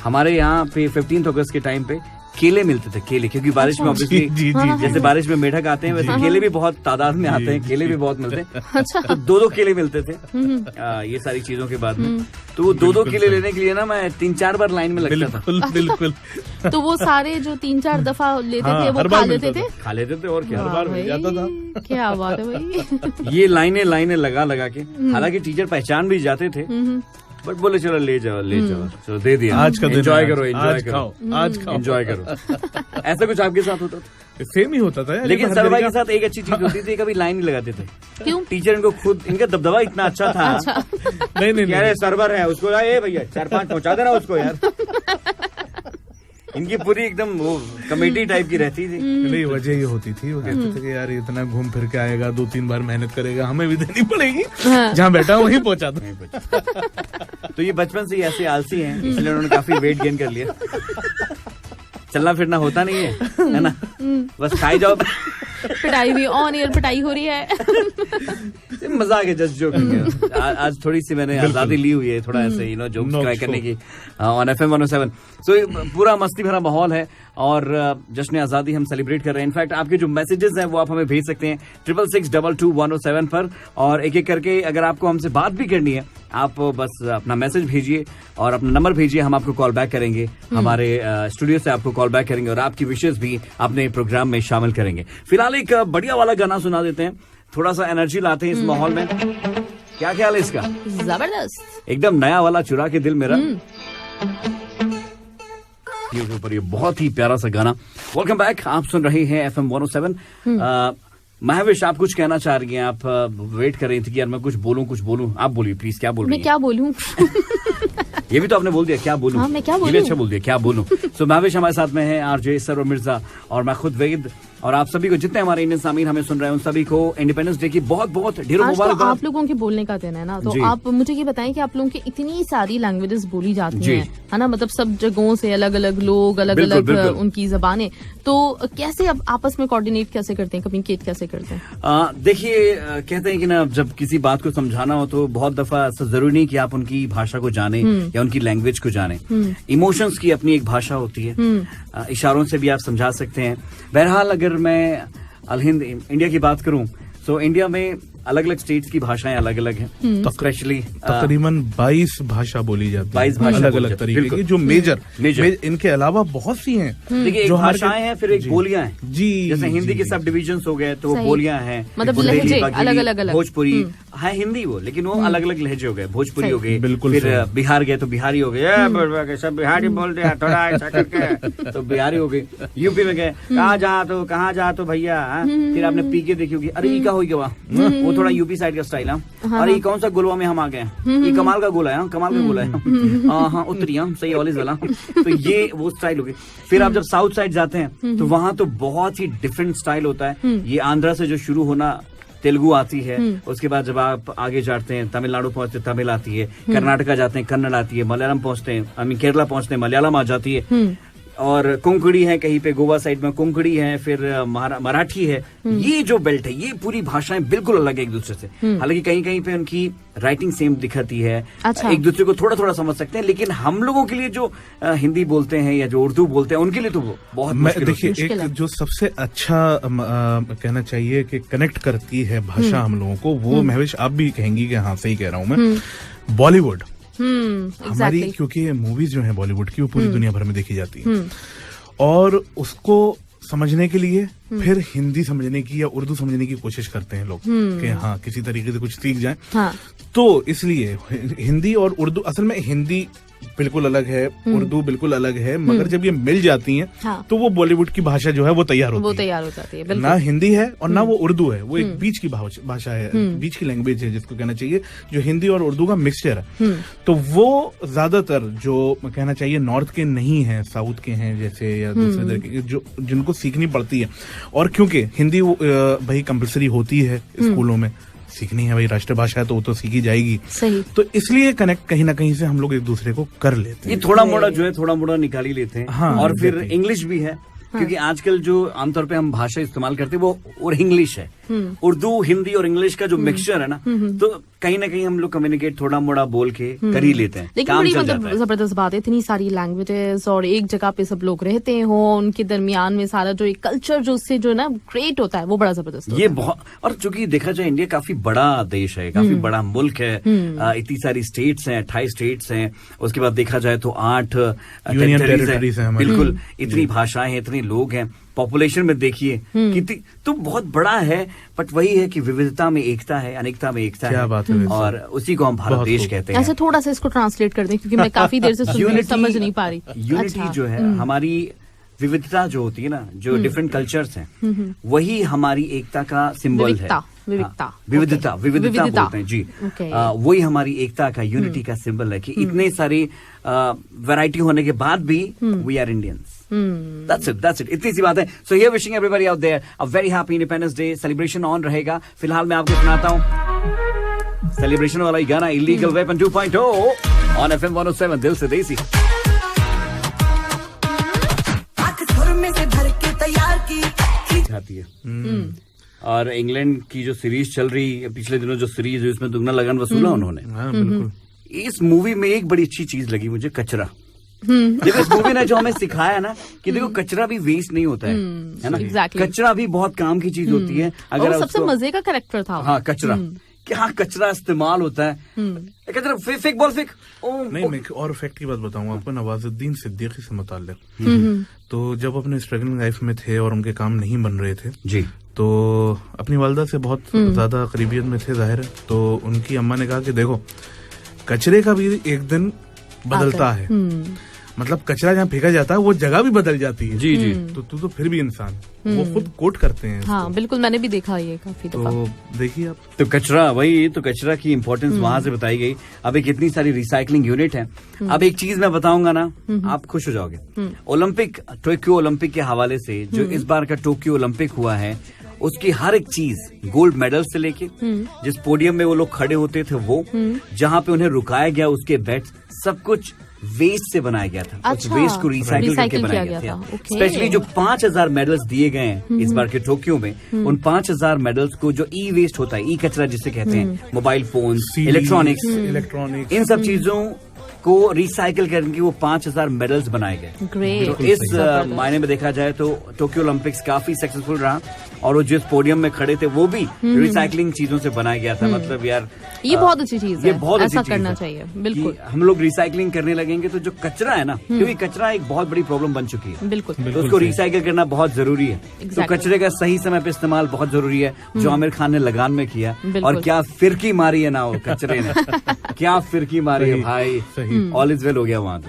हमारे यहाँ पे 15 अगस्त के टाइम पे केले मिलते थे, केले, क्योंकि बारिश में ऑब्वियसली जैसे बारिश में मेढक आते हैं वैसे केले भी बहुत तादाद में आते हैं, केले भी बहुत मिलते हैं। तो 2-2 केले मिलते थे ये सारी चीजों के बाद में। तो वो 2-2 केले लेने के लिए ना मैं 3-4 बार लाइन में लगता था। बिल्कुल। तो वो सारे जो 3-4 दफा लेते थे वो खा लेते थे और क्या, हर बार मिल जाता था। क्या बात है भाई। ये लाइनें लगा के, हालांकि टीचर पहचान भी जाते थे, बट बोले चलो ले जाओ चलो दे दिया, आज का दिन एंजॉय करो, आज खाओ एंजॉय करो। ऐसा कुछ आपके साथ होता था? सेम ही होता था यार। लेकिन सर भाई के साथ एक अच्छी चीज होती थी, कभी लाइन नहीं लगाते थे। क्यों? टीचर इनको खुद, इनका दबदबा इतना अच्छा था। नहीं यार सर्वर है, उसको भैया 4-5 पहुंचा देना उसको यार। इनकी पूरी एकदम वो कमेटी टाइप की रहती थी। नहीं, वजह ये होती थी, वो कहते थे कि यार इतना घूम फिर के आएगा, 2-3 बार मेहनत करेगा, हमें भी देनी पड़ेगी। जहाँ बैठा वहीं पहुंचा दो। तो ये बचपन से ही ऐसे आलसी हैं, इसलिए उन्होंने काफी वेट गेन कर लिया। चलना फिरना होता नहीं है ना, बस खाई जाओ। पिटाई भी ऑन एयर पिटाई हो रही है। मजाक है, जस्ट जोकिंग। आज थोड़ी सी मैंने आजादी ली हुई है, थोड़ा ऐसे जोक्स करने की ऑन FM 107। सो पूरा मस्ती भरा माहौल है और जश्न आजादी हम सेलिब्रेट कर रहे हैं। इनफैक्ट आपके जो मैसेजेस हैं वो आप हमें भेज सकते हैं 66622107 पर, और एक एक करके अगर आपको हमसे बात भी करनी है आप बस अपना मैसेज भेजिए और अपना नंबर भेजिए, हम आपको कॉल बैक करेंगे, हमारे स्टूडियो से आपको कॉल बैक करेंगे और आपकी विशेष भी अपने प्रोग्राम में शामिल करेंगे। फिलहाल एक बढ़िया वाला गाना सुना देते हैं, थोड़ा सा एनर्जी लाते हैं इस माहौल में। क्या ख्याल है इसका? जबरदस्त, एकदम नया वाला चुरा के दिल मेरा, ऊपर ये बहुत ही प्यारा सा गाना। वेलकम बैक, आप सुन रहे हैं FM 107। महविश, आप कुछ कहना चाह रही हैं, आप वेट कर रही थी कि यार मैं कुछ बोलूं। आप बोलिए प्लीज, क्या बोल रही हैं? मैं क्या बोलूं? ये भी तो आपने बोल दिया, क्या बोलूं? हाँ, मैं क्या बोलूं? ये भी अच्छा बोल दिया, क्या बोलूं। सो महविश हमारे साथ में है, RJ सर्वर मिर्जा और मैं खुद वेद, और आप सभी को, जितने हमारे इंडियन सामीन हमें सुन रहे हैं, उन सभी को इंडिपेंडेंस डे की बहुत बहुत ढेरों मुबारकबाद। आप लोगों के बोलने का दिन है ना, तो आप मुझे ये बताएं कि आप लोगों की इतनी सारी लैंग्वेजेस बोली जाती हैं, है ना, मतलब सब जगहों से अलग अलग लोग, अलग अलग उनकी जबानें, तो कैसे अब आपस में कोऑर्डिनेट कैसे करते हैं, कम्युनिकेट कैसे करते हैं? देखिए, कहते हैं कि ना, जब किसी बात को समझाना हो तो बहुत दफा ऐसा जरूरी नहीं कि आप उनकी भाषा को जाने या उनकी लैंग्वेज को जाने। इमोशंस की अपनी एक भाषा होती है, इशारों से भी आप समझा सकते हैं। बहरहाल अगर मैं हिंद इंडिया की बात करूं तो इंडिया में अलग अलग स्टेट्स की भाषाएं अलग अलग हैं, स्पेशली तकरीबन 22 भाषा बोली जाती है, 22 भाषा अलग अलग तरीके की, जो मेजर इनके अलावा बहुत सी हैं। देखिए, एक भाषाएं हैं, फिर एक बोलियां हैं जी, जैसे हिंदी के सब डिविजन्स हो गए तो वो बोलियां हैं, मतलब लहजे अलग-अलग, भोजपुरी है हिंदी वो, लेकिन वो अलग अलग लहजे हो गए, भोजपुरी हो गए, बिल्कुल, फिर बिहार गए तो बिहारी हो गए, सब बिहारी बोल रहे हैं थोड़ा ऐसा करके, तो बिहारी हो गए। यूपी में गए, कहाँ जा तो भैया, फिर आपने पीके देखी होगी, अरे ई का हो गया, वो थोड़ा यूपी साइड का स्टाइल है। अरे ये कौन सा गोलवा में हम आ गए, ये कमाल का गोला है, कमाल का गोला है, हाँ उत्तरी, सही ऑलिज वाला, तो ये वो स्टाइल हो गई। फिर आप जब साउथ साइड जाते हैं तो वहां तो बहुत ही डिफरेंट स्टाइल होता है। ये आंध्रा से जो शुरू होना, तेलुगु आती है, उसके बाद जब आप आगे जाते हैं तमिलनाडु पहुंचते तमिल आती है, कर्नाटका जाते हैं कन्नड़ आती है, मलयालम पहुंचते हैं, केरला पहुंचते हैं मलयालम आ जाती है, और कोंकणी है कहीं पे, गोवा साइड में कोंकणी है, फिर मराठी है। ये जो बेल्ट है, ये पूरी भाषाएं बिल्कुल अलग है एक दूसरे से। हालांकि कहीं कहीं पे उनकी राइटिंग सेम दिखती है, अच्छा। एक दूसरे को थोड़ा थोड़ा समझ सकते हैं, लेकिन हम लोगों के लिए जो हिंदी बोलते हैं या जो उर्दू बोलते हैं, उनके लिए तो बहुत मुश्किल। देखिए, एक जो सबसे अच्छा कहना चाहिए कि कनेक्ट करती है भाषा हम लोगों को, वो महविश आप भी कहेंगी कि हाँ सही कह रहा हूँ मैं, बॉलीवुड। हमारी क्योंकि मूवीज जो है बॉलीवुड की, वो पूरी दुनिया भर में देखी जाती है, और उसको समझने के लिए फिर हिंदी समझने की या उर्दू समझने की कोशिश करते हैं लोग कि हाँ किसी तरीके से कुछ सीख जाएं। हाँ। तो इसलिए हिंदी और उर्दू, असल में हिंदी बिल्कुल अलग है, उर्दू बिल्कुल अलग है, मगर जब ये मिल जाती हैं हाँ। तो वो बॉलीवुड की भाषा जो है वो तैयार हो जाती है। ना हिंदी है और ना वो उर्दू है, वो एक बीच की भाषा है, बीच की लैंग्वेज है जिसको कहना चाहिए, जो हिंदी और उर्दू का मिक्सचर है। तो वो ज्यादातर जो कहना चाहिए नॉर्थ के नहीं है, साउथ के हैं जैसे, या दूसरे तरीके के जो जिनको सीखनी पड़ती है। और क्योंकि हिंदी भाई कंपल्सरी होती है स्कूलों में, सीखनी है भाई, राष्ट्रभाषा है तो वो तो सीखी जाएगी, सही। तो इसलिए कनेक्ट कहीं ना कहीं से हम लोग एक दूसरे को कर लेते हैं। ये थोड़ा मोड़ा जो है, थोड़ा मोड़ा निकाल ही लेते हैं। हाँ, और फिर इंग्लिश भी है, क्योंकि आजकल जो आमतौर पे हम भाषा इस्तेमाल करते हैं वो और इंग्लिश है, उर्दू हिंदी और इंग्लिश का जो मिक्सचर है ना, तो कहीं ना कहीं हम लोग कम्युनिकेट थोड़ा मोड़ा बोल के कर ही लेते हैं। लेकिन बड़ी मतलब जबरदस्त बात है, इतनी सारी लैंग्वेजेस और एक जगह पे सब लोग रहते हो, उनके दरमियान में सारा जो एक कल्चर जो उससे जो ना क्रिएट होता है, वो बड़ा जबरदस्त ये बहुत। और चूंकि देखा जाए इंडिया काफी बड़ा देश है, काफी बड़ा मुल्क है, इतनी सारी स्टेट्स हैं, 28 स्टेट्स हैं, उसके बाद देखा जाए तो 8 टेरिटरीज हैं, बिल्कुल, इतनी भाषाएं हैं, इतने लोग हैं, पॉपुलेशन में देखिए कितनी, तो बहुत बड़ा है। बट वही है कि विविधता में एकता है, अनेकता में एकता है, बात है, और उसी को हम भारत देश कहते हैं। ऐसे थोड़ा सा इसको ट्रांसलेट कर दें, क्योंकि मैं काफी देर से समझ नहीं पा रही। यूनिटी जो है, हमारी विविधता जो होती है ना, जो डिफरेंट कल्चर्स हैं, वही हमारी एकता का सिंबल है। विविधता बोलते हैं जी, वही हमारी एकता का, यूनिटी का सिंबल है कि इतने सारी वैरायटी होने के बाद भी we are Indians. That's it. इतनी सी बात है। So here wishing everybody out there a very happy Independence Day celebration on रहेगा। फिलहाल मैं आपको सुनाता हूँ सेलिब्रेशन वाला ही गाना, Illegal Weapon 2.0 on FM 107 दिल से देसी। जाती है और इंग्लैंड की जो सीरीज चल रही पिछले दिनों, जो सीरीज हुई उसमें दुगना लगन वसूला उन्होंने। बिल्कुल। इस मूवी में एक बड़ी अच्छी चीज लगी मुझे, कचरा। देखो इस मूवी ने जो हमें सिखाया ना कि देखो कचरा भी वेस्ट नहीं होता है ना। Exactly. कचरा भी बहुत काम की चीज होती है। अगर सबसे मजे का कैरेक्टर था। हाँ, कचरा कि हाँ कचरा इस्तेमाल होता है। कचरा फेक बॉल फेक। नहीं, मैं और फैक्ट की बात बताऊं आपको, नवाजुद्दीन सिद्दीकी से मुताल्लिक। तो जब अपने स्ट्रगलिंग लाइफ में थे और उनके काम नहीं बन रहे थे जी, तो अपनी वालदा से बहुत ज्यादा करीबियत में थे जाहिर है। तो उनकी अम्मा ने कहा कि देखो कचरे का भी एक दिन बदलता है, मतलब कचरा जहाँ फेंका जाता है वो जगह भी बदल जाती है। जी जी। तो तू तो फिर भी इंसान, वो खुद कोट करते हैं। हाँ बिल्कुल, मैंने भी देखा ये काफी दफा। तो देखिए आप, तो कचरा, वही तो कचरा की इम्पोर्टेंस वहां से बताई गई। अब एक इतनी सारी रिसाइकलिंग यूनिट है। अब एक चीज मैं बताऊंगा ना, आप खुश हो जाओगे। ओलंपिक, टोक्यो ओलंपिक के हवाले से जो इस बार का टोक्यो ओलंपिक हुआ है, उसकी हर एक चीज, गोल्ड मेडल से लेके जिस पोडियम में वो लोग खड़े होते थे, वो जहाँ पे उन्हें रुकाया गया, उसके बेड्स, सब कुछ वेस्ट से बनाया गया था। अच्छा, उस वेस्ट को रिसाइकिल करके बनाया गया था। स्पेशली जो 5000 मेडल्स दिए गए हैं इस बार के टोक्यो में, उन 5000 मेडल्स को जो ई वेस्ट होता है, ई कचरा जिसे कहते हैं, मोबाइल फोन, इलेक्ट्रॉनिक्स, इन सब चीजों को रिसाइकिल करके वो 5000 मेडल्स बनाए गए। तो इस मायने में देखा जाए तो टोक्यो ओलंपिक्स काफी सक्सेसफुल रहा। और वो जिस पोडियम में खड़े थे वो भी रिसाइकलिंग चीजों से बनाया गया था। मतलब यार ये बहुत अच्छी चीज है, ये बहुत ऐसा अच्छी करना चीज चाहिए। बिल्कुल, हम लोग रिसाइकलिंग करने लगेंगे तो जो कचरा है ना, क्योंकि कचरा एक बहुत बड़ी प्रॉब्लम बन चुकी है, बिल्कुल, तो उसको रिसाइकिल करना बहुत जरूरी है। तो कचरे का सही समय पे इस्तेमाल बहुत जरूरी है, जो आमिर खान ने लगान में किया। और क्या फिरकी मारी है ना वो कचरे ने, क्या फिरकी मारी है भाई, ऑल इज वेल हो गया वहां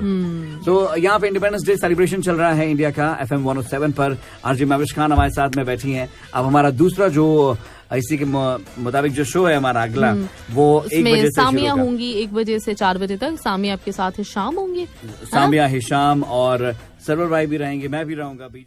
तो यहाँ पे इंडिपेंडेंस डे सेलिब्रेशन चल रहा है इंडिया का। FM 107 पर आरजे महविश खान हमारे साथ में बैठी हैं। अब हमारा दूसरा जो इसी के मुताबिक जो शो है हमारा अगला, वो 1 बजे से सामिया होंगी 1 बजे से 4 बजे तक। सामिया आपके साथ हिशाम होंगे, सामिया, हिशाम और सरवर भाई भी रहेंगे, मैं भी रहूंगा बीच